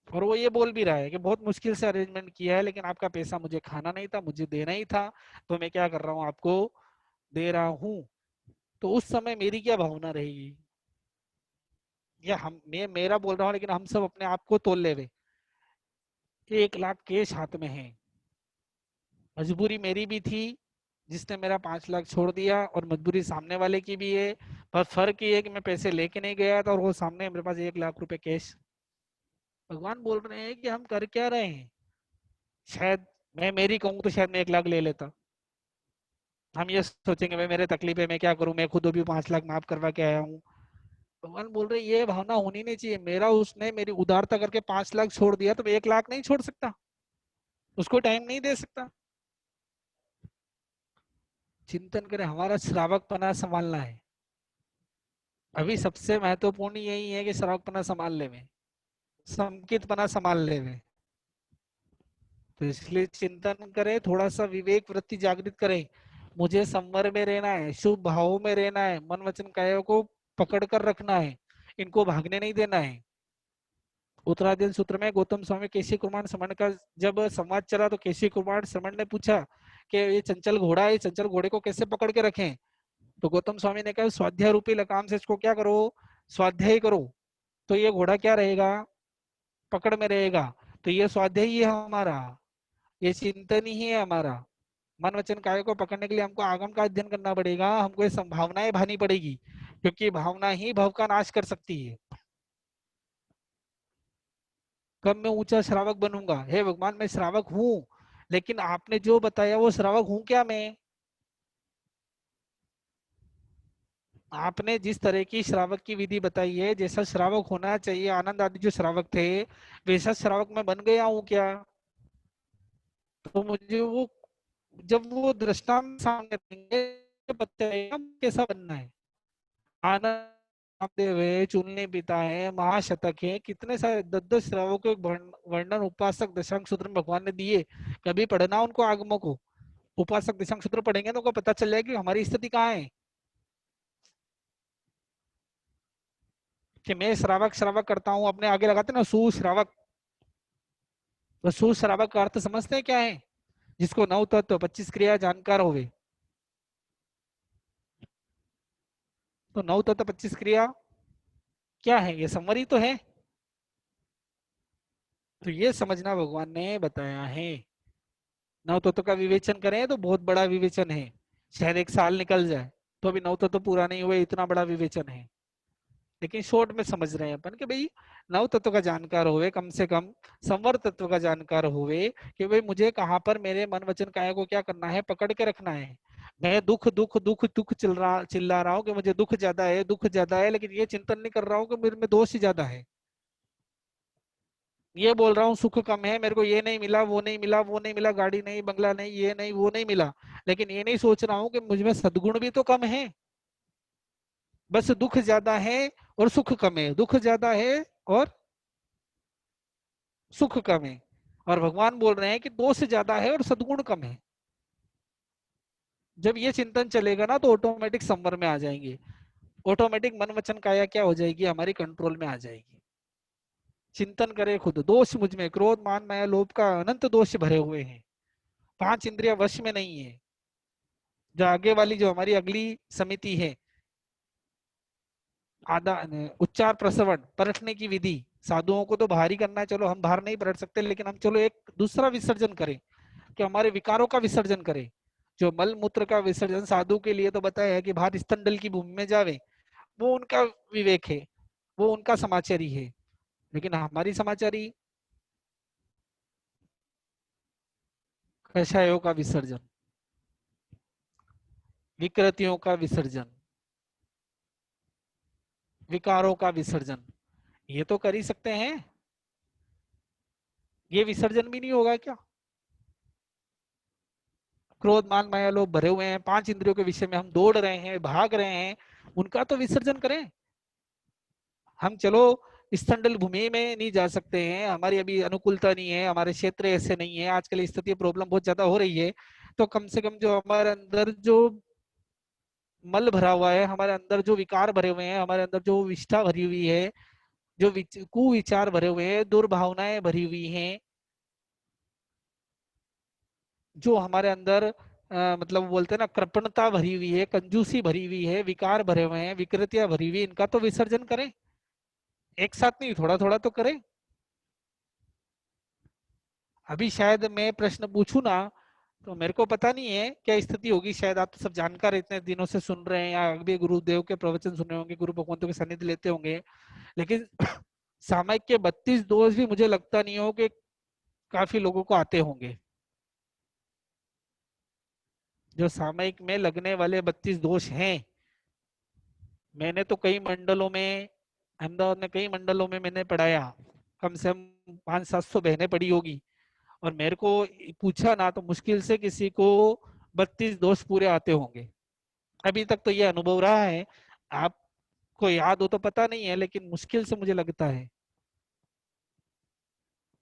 और वो ये बोल भी रहा है कि बहुत मुश्किल से अरेंजमेंट किया है लेकिन आपका पैसा मुझे खाना नहीं था, मुझे देना ही था, तो मैं क्या कर रहा हूँ आपको दे रहा हूँ। तो उस समय मेरी क्या भावना रहेगी, या हम मैं मेरा बोल रहा हूँ लेकिन हम सब अपने आप को तोल ले रहे, 1 लाख कैश हाथ में है, मजबूरी मेरी भी थी जिसने मेरा 5 लाख छोड़ दिया और मजबूरी सामने वाले की भी है, पर फर्क ये है कि मैं पैसे लेके नहीं गया था और वो सामने मेरे पास 1 लाख रुपए कैश। भगवान बोल रहे हैं कि हम कर क्या रहे हैं, शायद मैं मेरी कहूँ तो शायद मैं 1 लाख ले लेता, हम ये सोचेंगे भाई मेरे तकलीफ है मैं क्या करूं, मैं खुद भी 5 लाख माफ करवा के आया हूँ। भगवान बोल रहे ये भावना होनी नहीं चाहिए, मेरा उसने मेरी उदारता करके 5 लाख छोड़ दिया तो मैं 1 लाख नहीं छोड़ सकता, उसको टाइम नहीं दे सकता। चिंतन करें, हमारा श्रावकपना संभालना है, अभी सबसे महत्वपूर्ण यही है कि श्रावकपना संभाल ले में, संकितपना संभाल ले में। तो इसलिए चिंतन करें, थोड़ा सा विवेक वृत्ति जागृत करें, मुझे संवर में रहना है, शुभ भाव में रहना है, मन वचन काया को पकड़ कर रखना है, इनको भागने नहीं देना है। उत्तराधीन सूत्र में गौतम स्वामी केशी कुमार श्रमण का जब संवाद चला तो केशी कुमार श्रमण ने पूछा कि ये चंचल घोड़ा है, चंचल घोड़े को कैसे पकड़ के रखें। तो गौतम स्वामी ने कहा स्वाध्याय रूपी लगाम से इसको क्या करो, स्वाध्याय करो। तो ये घोड़ा क्या रहेगा, पकड़ में रहेगा। तो ये स्वाध्याय ही है हमारा, ये चिंतन ही है हमारा। मन वचन काया को पकड़ने के लिए हमको आगम का अध्ययन करना पड़ेगा, हमको ये संभावनाएं भानी पड़ेगी, क्योंकि भावना ही भव का नाश कर सकती है। कब मैं ऊंचा श्रावक बनूंगा, हे भगवान मैं श्रावक हूँ, लेकिन आपने जो बताया वो श्रावक हूँ क्या मैं? आपने जिस तरह की श्रावक की विधि बताई है, जैसा श्रावक होना चाहिए आनंद आदि जो श्रावक थे, वैसा श्रावक मैं बन गया हूँ क्या? तो मुझे वो, जब वो दृष्टांत सामने देंगे, बताएगा कैसा बनना है। आनंद रामदेव है, चुनने पिता है, महाशतक है, कितने सारे 10-10 श्रावों के वर्णन उपासक दशांग सूत्र में भगवान ने दिए। कभी पढ़ना उनको आगमों को, उपासक दशांग सूत्र पढ़ेंगे तो उनको पता चल जाएगा कि हमारी स्थिति कहाँ है। कि मैं श्रावक श्रावक करता हूँ, अपने आगे लगाते ना सुश्रावक। तो सुश्रावक का अर्थ समझते हैं क्या है? जिसको 9 तत्व 25 क्रिया जानकार होवे। तो 9 तत्व 25 क्रिया क्या है, ये संवरी तो है। तो ये समझना भगवान ने बताया है। 9 तत्व का विवेचन करें तो बहुत बड़ा विवेचन है, शायद 1 साल निकल जाए, तो अभी 9 तत्व पूरा नहीं हुए, इतना बड़ा विवेचन है। लेकिन शॉर्ट में समझ रहे हैं अपन कि भाई 9 तत्व का जानकार होवे, कम से कम संवर तत्व का जानकार होवे, कि भाई मुझे कहाँ पर मेरे मन वचन काया को क्या करना है, पकड़ के रखना है। मैं दुख दुख दुख दुख चिल्ला रहा हूँ कि मुझे दुख ज्यादा है, दुख ज्यादा है, लेकिन ये चिंतन नहीं कर रहा हूँ कि मेरे में दोष ही ज्यादा है। ये बोल रहा हूँ सुख कम है, मेरे को ये नहीं मिला, वो नहीं मिला, वो नहीं मिला, गाड़ी नहीं, बंगला नहीं, ये नहीं, वो नहीं मिला, लेकिन ये नहीं सोच रहा हूँ कि मुझ में सद्गुण भी तो कम है। बस दुख ज्यादा है और सुख कम है, दुख ज्यादा है और सुख कम है। और भगवान बोल रहे हैं कि दोष ज्यादा है और सद्गुण कम है। जब ये चिंतन चलेगा ना तो ऑटोमेटिक संवर में आ जाएंगे, ऑटोमेटिक मन वचन काया क्या हो जाएगी, हमारी कंट्रोल में आ जाएगी। चिंतन करे खुद, दोष मुझ में क्रोध मान माया लोभ का अनंत दोष भरे हुए हैं, 5 इंद्रिया वश में नहीं है। जो आगे वाली जो हमारी अगली समिति है, आदा उच्चार प्रसवण परखने की विधि, साधुओं को तो बाहर ही करना है, चलो हम बाहर नहीं परख सकते, लेकिन हम चलो एक दूसरा विसर्जन करें, कि हमारे विकारों का विसर्जन करें। जो मल मूत्र का विसर्जन साधु के लिए तो बताया है कि बाहर स्तनदल की भूमि में जावे, वो उनका विवेक है, वो उनका समाचारी है। लेकिन हमारी समाचारी कषायों का विसर्जन, विकृतियों का विसर्जन, विकारों का विसर्जन, ये तो कर ही सकते हैं। ये विसर्जन भी नहीं होगा क्या? क्रोध मान माया लोग भरे हुए हैं, 5 इंद्रियों के विषय में हम दौड़ रहे हैं, भाग रहे हैं, उनका तो विसर्जन करें। हम चलो स्तंडल भूमि में नहीं जा सकते हैं, हमारी अभी अनुकूलता नहीं है, हमारे क्षेत्र ऐसे नहीं है, आजकल स्थिति प्रॉब्लम बहुत ज्यादा हो रही है। तो कम से कम जो हमारे अंदर जो मल भरा हुआ है, हमारे अंदर जो विकार भरे हुए हैं, हमारे अंदर जो विष्ठा भरी हुई है, जो कुविचार भरे हुए हैं, दुर्भावनाएं भरी हुई हैं, जो हमारे अंदर मतलब बोलते हैं ना कृपणता भरी हुई है, कंजूसी भरी हुई है, विकार भरे हुए हैं, विकृतियां भरी हुई, इनका तो विसर्जन करें। एक साथ नहीं, थोड़ा थोड़ा तो करें। अभी शायद मैं प्रश्न पूछूं ना, तो मेरे को पता नहीं है क्या स्थिति होगी, शायद आप तो सब जानकार इतने दिनों से सुन रहे हैं, या अभी गुरुदेव के प्रवचन सुने होंगे, गुरु भगवंतों के सानिध्य लेते होंगे, लेकिन सामायिक के 32 दोष भी मुझे लगता नहीं हो कि काफी लोगों को आते होंगे। जो सामयिक में लगने वाले 32 दोष हैं, मैंने तो कई मंडलों में, अहमदाबाद में कई मंडलों में मैंने पढ़ाया, कम से कम 500-700 बहनें पढ़ी होगी, और मेरे को पूछा ना तो मुश्किल से किसी को 32 दोष पूरे आते होंगे। अभी तक तो ये अनुभव रहा है, आपको याद हो तो पता नहीं है, लेकिन मुश्किल से मुझे लगता है।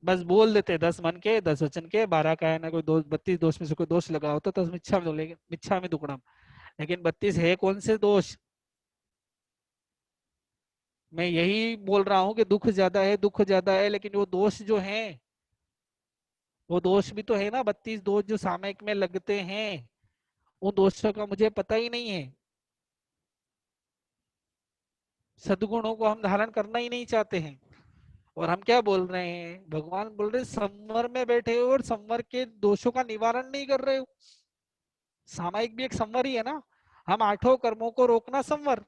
बस बोल देते 10 मन के, 10 वचन के, 12 का है ना, कोई दो 32 दोष में से कोई दोष लगा होता तो मिच्छा में, मिच्छा में दुक्कड़म। लेकिन 32 है कौन से दोष? मैं यही बोल रहा हूँ कि दुख ज्यादा है, दुख ज्यादा है, लेकिन वो दोष जो है, वो दोष भी तो है ना, 32 दोष जो सामयिक में लगते हैं, उन दोषों का मुझे पता ही नहीं है। सद्गुणों को हम धारण करना ही नहीं चाहते हैं। और हम क्या बोल रहे हैं, भगवान बोल रहे संवर में बैठे हो और संवर के दोषों का निवारण नहीं कर रहे हो। सामायिक भी एक संवर ही है ना। हम आठों कर्मों को रोकना संवर,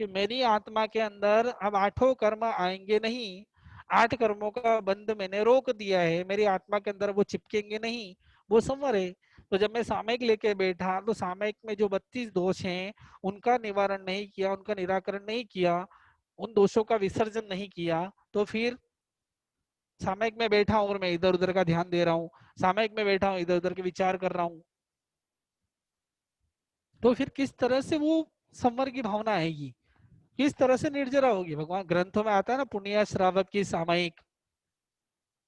कि मेरी आत्मा के अंदर अब आठों कर्म आएंगे नहीं, आठ कर्मों का बंध मैंने रोक दिया है, मेरी आत्मा के अंदर वो चिपकेंगे नहीं, वो संवर है। तो जब मैं सामयिक लेके बैठा तो सामयिक में जो 32 दोष हैं उनका निवारण नहीं किया, उनका निराकरण नहीं किया, उन दोषों का विसर्जन नहीं किया, तो फिर सामयिक में बैठा हूं और मैं इधर उधर का ध्यान दे रहा हूँ, सामयिक में बैठा हूँ इधर उधर के विचार कर रहा हूँ, तो फिर किस तरह से वो संवर की भावना आएगी, किस तरह से निर्जरा होगी। भगवान ग्रंथों में आता है ना, पुण्य श्रावक की सामयिक,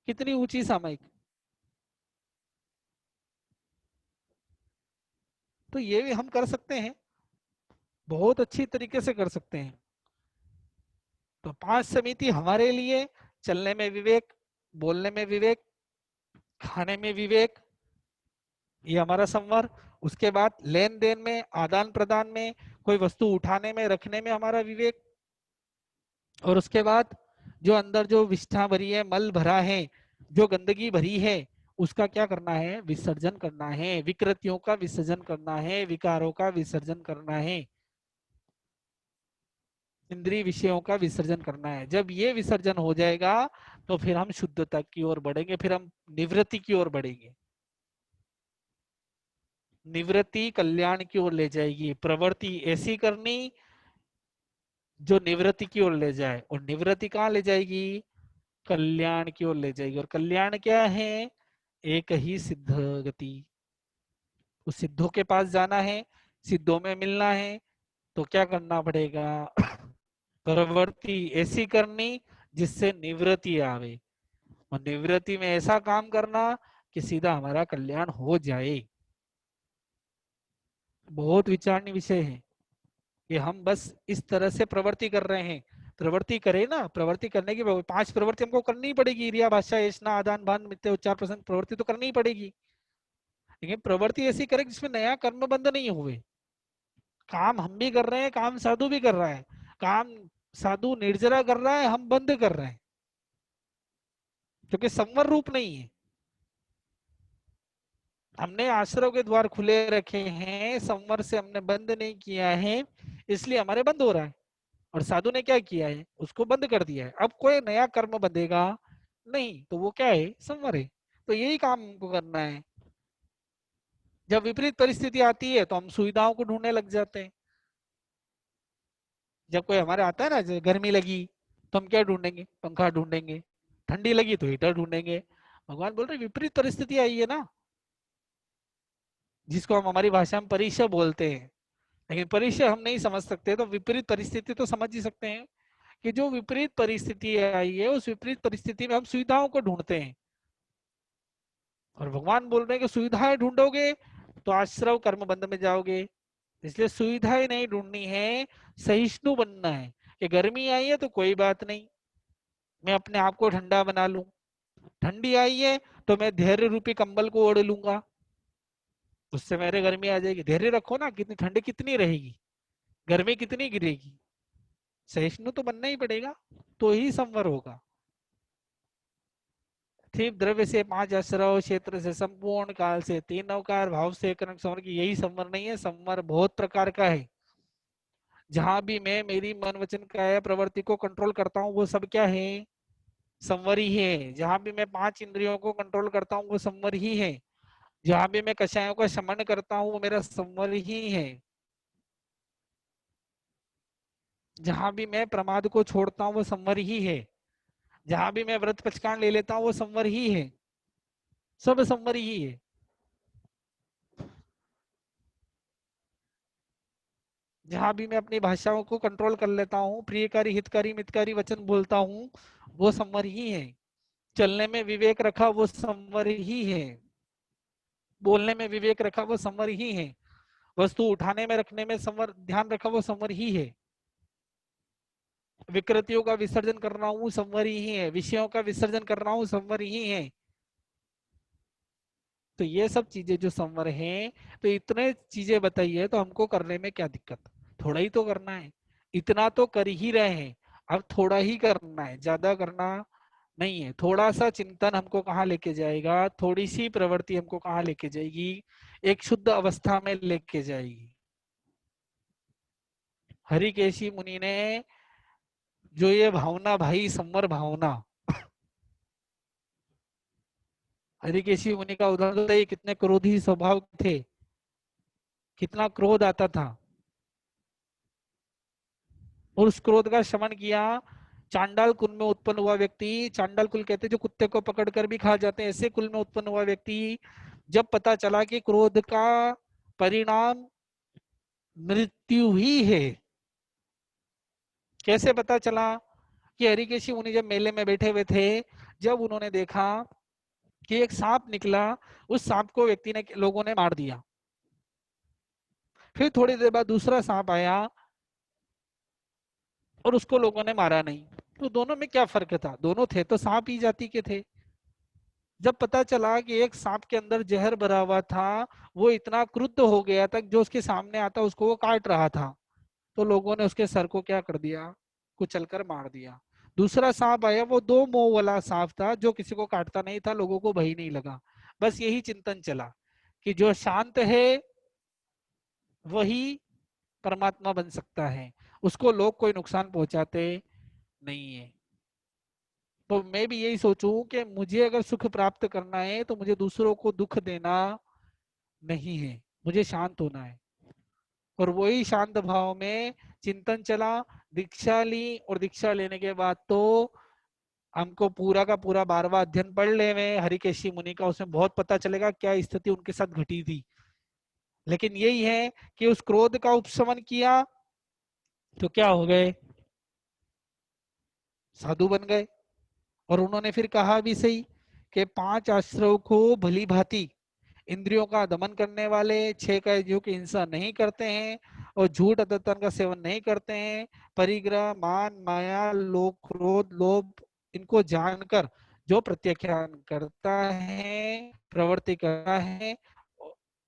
कितनी ऊंची सामयिक। तो ये भी हम कर सकते हैं, बहुत अच्छी तरीके से कर सकते हैं। तो पांच समिति हमारे लिए, चलने में विवेक, बोलने में विवेक, खाने में विवेक, ये हमारा संवर। उसके बाद लेन देन में, आदान प्रदान में, कोई वस्तु उठाने में रखने में हमारा विवेक। और उसके बाद जो अंदर जो विष्ठा भरी है, मल भरा है, जो गंदगी भरी है, उसका क्या करना है, विसर्जन करना है, विकृतियों का विसर्जन करना है, विकारों का विसर्जन करना है, इंद्रिय विषयों का विसर्जन करना है। जब ये विसर्जन हो जाएगा तो फिर हम शुद्धता की ओर बढ़ेंगे, फिर हम निवृत्ति की ओर बढ़ेंगे। निवृत्ति कल्याण की ओर ले जाएगी, प्रवृत्ति ऐसी करनी जो निवृत्ति की ओर ले जाए, और निवृत्ति कहाँ ले जाएगी, कल्याण की ओर ले जाएगी। और कल्याण क्या है, एक ही सिद्ध गति, उस सिद्धों के पास जाना है, सिद्धों में मिलना है। तो क्या करना पड़ेगा, प्रवृत्ति ऐसी करनी जिससे निवृत्ति आवे, और निवृत्ति में ऐसा काम करना कि सीधा हमारा कल्याण हो जाए। बहुत विचारणीय विषय है कि हम बस इस तरह से प्रवृत्ति कर रहे हैं। प्रवृत्ति करें ना, प्रवृत्ति करने की पांच प्रवृत्ति हमको करनी ही पड़ेगी, क्रिया भाषा ऐसा आदान भान मिथ्या उच्चार प्रसंग, प्रवृत्ति तो करनी ही पड़ेगी। लेकिन प्रवृत्ति ऐसी करें जिसमें नया कर्म बंध नहीं हुए। काम हम भी कर रहे हैं, काम साधु भी कर रहा है, काम साधु निर्जरा कर रहा है, हम बंद कर रहे हैं, क्योंकि संवर रूप नहीं है। हमने आश्रम के द्वार खुले रखे हैं, संवर से हमने बंद नहीं किया है, इसलिए हमारे बंद हो रहा है। और साधु ने क्या किया है, उसको बंद कर दिया है। अब कोई नया कर्म बंधेगा नहीं, तो वो क्या है, संवर है। तो यही काम हमको करना है। जब विपरीत परिस्थिति आती है तो हम सुविधाओं को ढूंढने लग जाते हैं। जब कोई हमारे आता है ना, जैसे गर्मी लगी तो हम क्या ढूंढेंगे, पंखा ढूंढेंगे, ठंडी लगी तो हीटर ढूंढेंगे। भगवान बोल रहे विपरीत परिस्थिति आई है ना, जिसको हम हमारी भाषा में परिचय बोलते हैं, लेकिन परिचय हम नहीं समझ सकते, तो विपरीत परिस्थिति तो समझ ही सकते हैं। कि जो विपरीत परिस्थिति आई है, उस विपरीत परिस्थिति में हम सुविधाओं को ढूंढते हैं। और भगवान बोल रहे हैं कि सुविधाएं ढूंढोगे तो आश्रव कर्म बंध में जाओगे। इसलिए सुविधाएं नहीं ढूंढनी है, सहिष्णु बनना है। कि गर्मी आई है तो कोई बात नहीं, मैं अपने आप को ठंडा बना लूं। ठंडी आई है तो मैं धैर्य रूपी कंबल को ओढ़ लूंगा, उससे मेरे गर्मी आ जाएगी। धैर्य रखो ना, कितनी ठंडी कितनी रहेगी, गर्मी कितनी गिरेगी। सहिष्णु तो बनना ही पड़ेगा, तो ही संवर होगा। ठीक द्रव्य से पांच अश्रव, क्षेत्र से संपूर्ण, काल से तीन अवकार, भाव से एक रंग, संवर की यही संवर नहीं है। संवर बहुत प्रकार का है। जहां भी मैं मेरी मन वचन काया प्रवृत्ति को कंट्रोल करता हूँ वो सब क्या है, संवर ही है। जहां भी मैं पांच इंद्रियों को कंट्रोल करता हूँ वो संवर ही है। जहां भी मैं कषायों का शमन करता हूँ वो मेरा संवर ही है। जहां भी मैं प्रमाद को छोड़ता हूँ वो संवर ही है। जहां भी मैं व्रत पचकान ले लेता हूँ वो संवर ही है। सब संवर ही है। जहां भी मैं अपनी भाषाओं को कंट्रोल कर लेता हूँ, प्रियकारी हितकारी मितकारी वचन बोलता हूँ, वो संवर ही है। चलने में विवेक रखा वो संवर ही है। बोलने में विवेक रखा वो संवर ही है। वस्तु उठाने में रखने में संवर ध्यान रखा वो संवर ही है। विकृतियों का विसर्जन कर रहा हूँ संवर ही है। विषयों का विसर्जन कर रहा हूँ संवर ही है। तो ये सब चीजें जो संवर हैं, तो इतने चीजें बताइए तो हमको करने में क्या दिक्कत, थोड़ा ही तो करना है। इतना तो कर ही रहे हैं, अब थोड़ा ही करना है, ज्यादा करना नहीं है। थोड़ा सा चिंतन हमको कहाँ लेके जाएगा, थोड़ी सी प्रवृत्ति हमको कहाँ लेके जाएगी, एक शुद्ध अवस्था में लेके जाएगी। हरिकेशी मुनि ने जो ये भावना भाई, संवर भावना, हरिकेशी मुनि का उदाहरण बताइए, कितने क्रोधी स्वभाव थे, कितना क्रोध आता था, और उस क्रोध का शमन किया। चांडाल कुल में उत्पन्न हुआ व्यक्ति, चांडाल कुल कहते हैं जो कुत्ते को पकड़कर भी खा जाते हैं, ऐसे कुल में उत्पन्न हुआ व्यक्ति, जब पता चला कि क्रोध का परिणाम मृत्यु ही है, कैसे पता चला कि हरिकेशी मुनि जब मेले में बैठे हुए थे, जब उन्होंने देखा कि एक सांप निकला, उस सांप को व्यक्ति ने, लोगों ने मार दिया। फिर थोड़ी देर बाद दूसरा सांप आया और उसको लोगों ने मारा नहीं। तो दोनों में क्या फर्क था, दोनों थे तो सांप ही जाति के थे। जब पता चला कि एक सांप के अंदर जहर भरा हुआ था, वो इतना क्रुद्ध हो गया था, जो उसके सामने आता उसको वो काट रहा था, तो लोगों ने उसके सर को क्या कर दिया, कुचलकर मार दिया। दूसरा सांप आया, वो दो मुंह वाला सांप था, जो किसी को काटता नहीं था, लोगों को भय नहीं लगा। बस यही चिंतन चला कि जो शांत है वही परमात्मा बन सकता है, उसको लोग कोई नुकसान पहुंचाते नहीं है। तो मैं भी यही सोचूं कि मुझे अगर सुख प्राप्त करना है तो मुझे दूसरों को दुख देना नहीं है, मुझे शांत होना है। और वही शांत भाव में चिंतन चला, दीक्षा ली, और दीक्षा लेने के बाद तो हमको पूरा का पूरा 12वां अध्ययन पढ़ ले में हरिकेशी मुनि का, उसमें बहुत पता चलेगा क्या स्थिति उनके साथ घटी थी। लेकिन यही है कि उस क्रोध का उपशमन किया तो क्या हो गए, साधु बन गए। और उन्होंने फिर कहा भी सही कि 5 आश्रव को भली भांति, इंद्रियों का दमन करने वाले, 6 का जो कि हिंसा नहीं करते हैं, और झूठ अदत्तन का सेवन नहीं करते हैं, परिग्रह, मान, माया, लोभ, क्रोध, लोभ, इनको जानकर जो प्रत्याख्यान करता है, प्रवृत्ति करता है,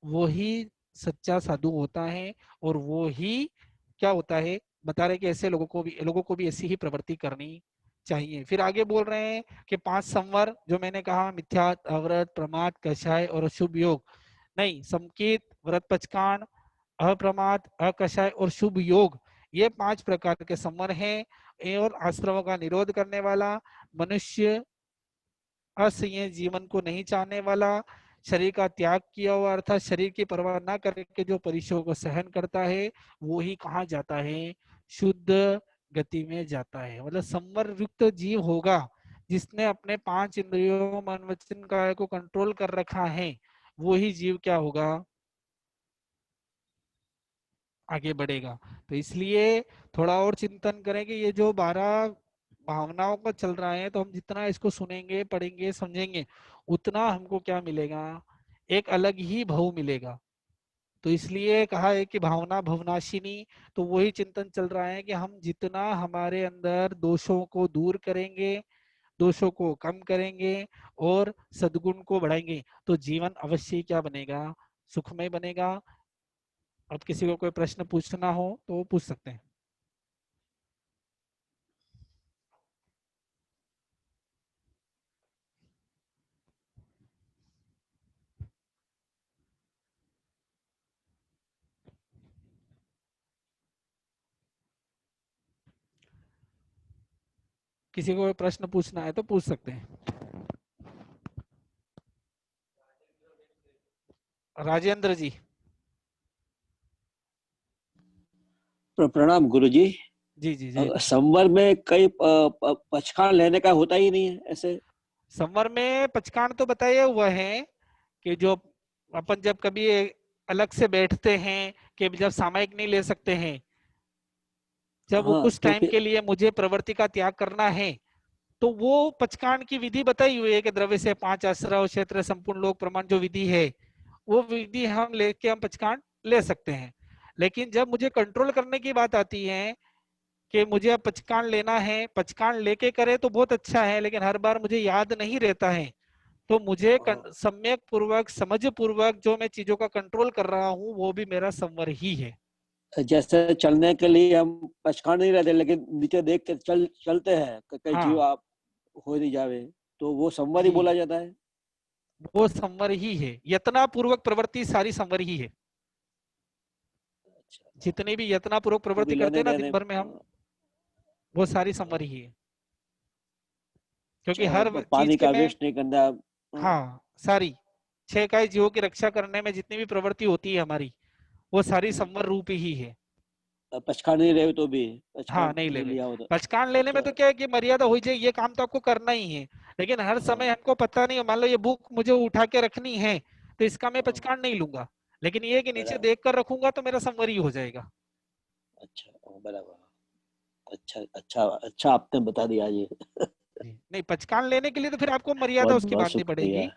वो ही सच्चा साधु होता है। और वो ही क्या होता है, बता रहे कि ऐसे लोगों को भी ऐसी ही प्रवृत्ति करनी चाहिए। फिर आगे बोल रहे हैं कि 5 संवर, जो मैंने कहा, मिथ्या, अव्रत, प्रमाद, कषाय और शुभ योग, नहीं, संकेत, व्रत, पचकान, अप्रमाद, अकषाय और शुभ योग, ये 5 प्रकार के संवर हैं। और आश्रमों का निरोध करने वाला, मनुष्य असंयत जीवन को नहीं चाहने वाला, शरीर का त्याग किया हुआ, अर्थात शरीर की परवाह ना करके जो परीक्षाओं को सहन करता है, वो ही कहाँ जाता है, शुद्ध गति में जाता है। मतलब संवर युक्त जीव होगा जिसने अपने 5 इंद्रियों, मन, वचन, काया को कंट्रोल कर रखा है, वो ही जीव क्या होगा, आगे बढ़ेगा। तो इसलिए थोड़ा और चिंतन करें कि ये जो 12 भावनाओं का चल रहा है, तो हम जितना इसको सुनेंगे, पढ़ेंगे, समझेंगे, उतना हमको क्या मिलेगा, एक अलग ही भाव मिलेगा। तो इसलिए कहा है कि भावना भवनाशिनी। तो वही चिंतन चल रहा है कि हम जितना हमारे अंदर दोषों को दूर करेंगे, दोषों को कम करेंगे और सद्गुण को बढ़ाएंगे, तो जीवन अवश्य क्या बनेगा, सुखमय बनेगा। अब किसी को कोई प्रश्न पूछना हो तो वो पूछ सकते हैं। किसी को कोई प्रश्न पूछना है तो पूछ सकते हैं। राजेंद्र जी। प्रणाम गुरु जी। जी जी, जय गुरु। संवर में कई पचखान लेने का होता ही नहीं है ऐसे। संवर में पचकान तो बताया हुआ है कि जो अपन जब कभी अलग से बैठते हैं, कि जब सामयिक नहीं ले सकते हैं, जब वो हाँ कुछ तो टाइम फिर के लिए मुझे प्रवृत्ति का त्याग करना है, तो वो पचकान की विधि बताई हुई है कि द्रव्य से 5 आश्रव, क्षेत्र, संपूर्ण लोक, प्रमाण, जो विधि है, वो विधि हम लेके हम पचकान ले सकते हैं। लेकिन जब मुझे कंट्रोल करने की बात आती है कि मुझे अब पचकान लेना है, पचकान लेके करे तो बहुत अच्छा है, लेकिन हर बार मुझे याद नहीं रहता है, तो मुझे हाँ, सम्यक पूर्वक, समझ पूर्वक जो मैं चीजों का कंट्रोल कर रहा हूँ, वो भी मेरा संवर ही है। जैसे चलने के लिए हम पछाड़ नहीं रहते, लेकिन नीचे देख के चलते हैं कि कहीं जीव हाँ आप हो नहीं जावे, तो वो संवर ही जी, बोला जाता है। वो संवर ही है, यत्ना पूर्वक प्रवृत्ति सारी संवर ही है। अच्छा, जितनी भी यत्ना पूर्वक जो प्रवृत्ति भी करते लेने हैं ना दिन देने। भर में हम, वो सारी संवर ही है। क्योंकि हर चीज पानी के का में, वेस्ट नहीं करना। हाँ सारी छह काय जीवों की रक्षा करने में जितनी भी प्रवृत्ति होती है हमारी, वो सारी संवर रूप ही है। पछाड़ नहीं रहे हो तो भी, पछाड़ हाँ नहीं नहीं लेवे, लिया हो तो। पचकान लेने में अच्छा। तो क्या है कि मर्यादा हो जाए, ये काम तो आपको करना ही है। लेकिन हर समय हाँ हमको पता नहीं, मान लो ये बुक मुझे उठा के रखनी है, तो इसका मैं हाँ, पचकान नहीं लूंगा। लेकिन ये कि नीचे बराबर। देख कर रखूंगा तो मेरा संवरी हो जाएगा। अच्छा, बराबर। अच्छा अच्छा अच्छा, आपने बता दिया ये। जी। नहीं, पचकान लेने के लिए तो फिर आपको मर्यादा बहुत उसकी बहुत बांधनी शुक्रिया। पड़ेगी।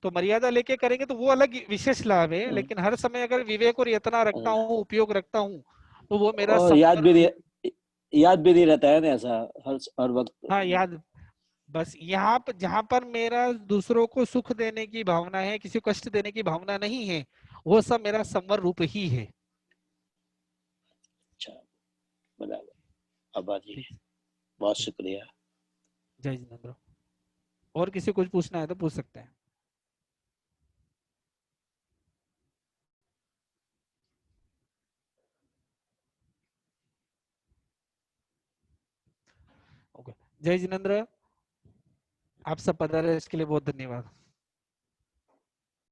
तो मर्यादा लेके करेंगे तो वो अलग विशेष लाभ है, हाँ, लेकिन हर समय अगर विवेक और यत्ना रखता हाँ। हूँ, उपयोग रखता हूँ, तो वो मेरा और संवर रूप। याद भी नहीं रहता है ना ऐसा, हर वक्त। हाँ याद, बस यहाँ पर जहां पर मेरा दूसरों को सुख देने की भावना है, किसी को कष्ट देने की भावना नहीं है, वो सब मेरा संवर रूप ही है। अच्छा, बराबर। आभार जी। ठीक। बहुत ठीक। शुक्रिया। जय जिनेन्द्र। और किसी को कुछ पूछना है तो पूछ सकते हैं। ओके। जय जिनेन्द्र। आप सब पधारे इसके लिए बहुत धन्यवाद।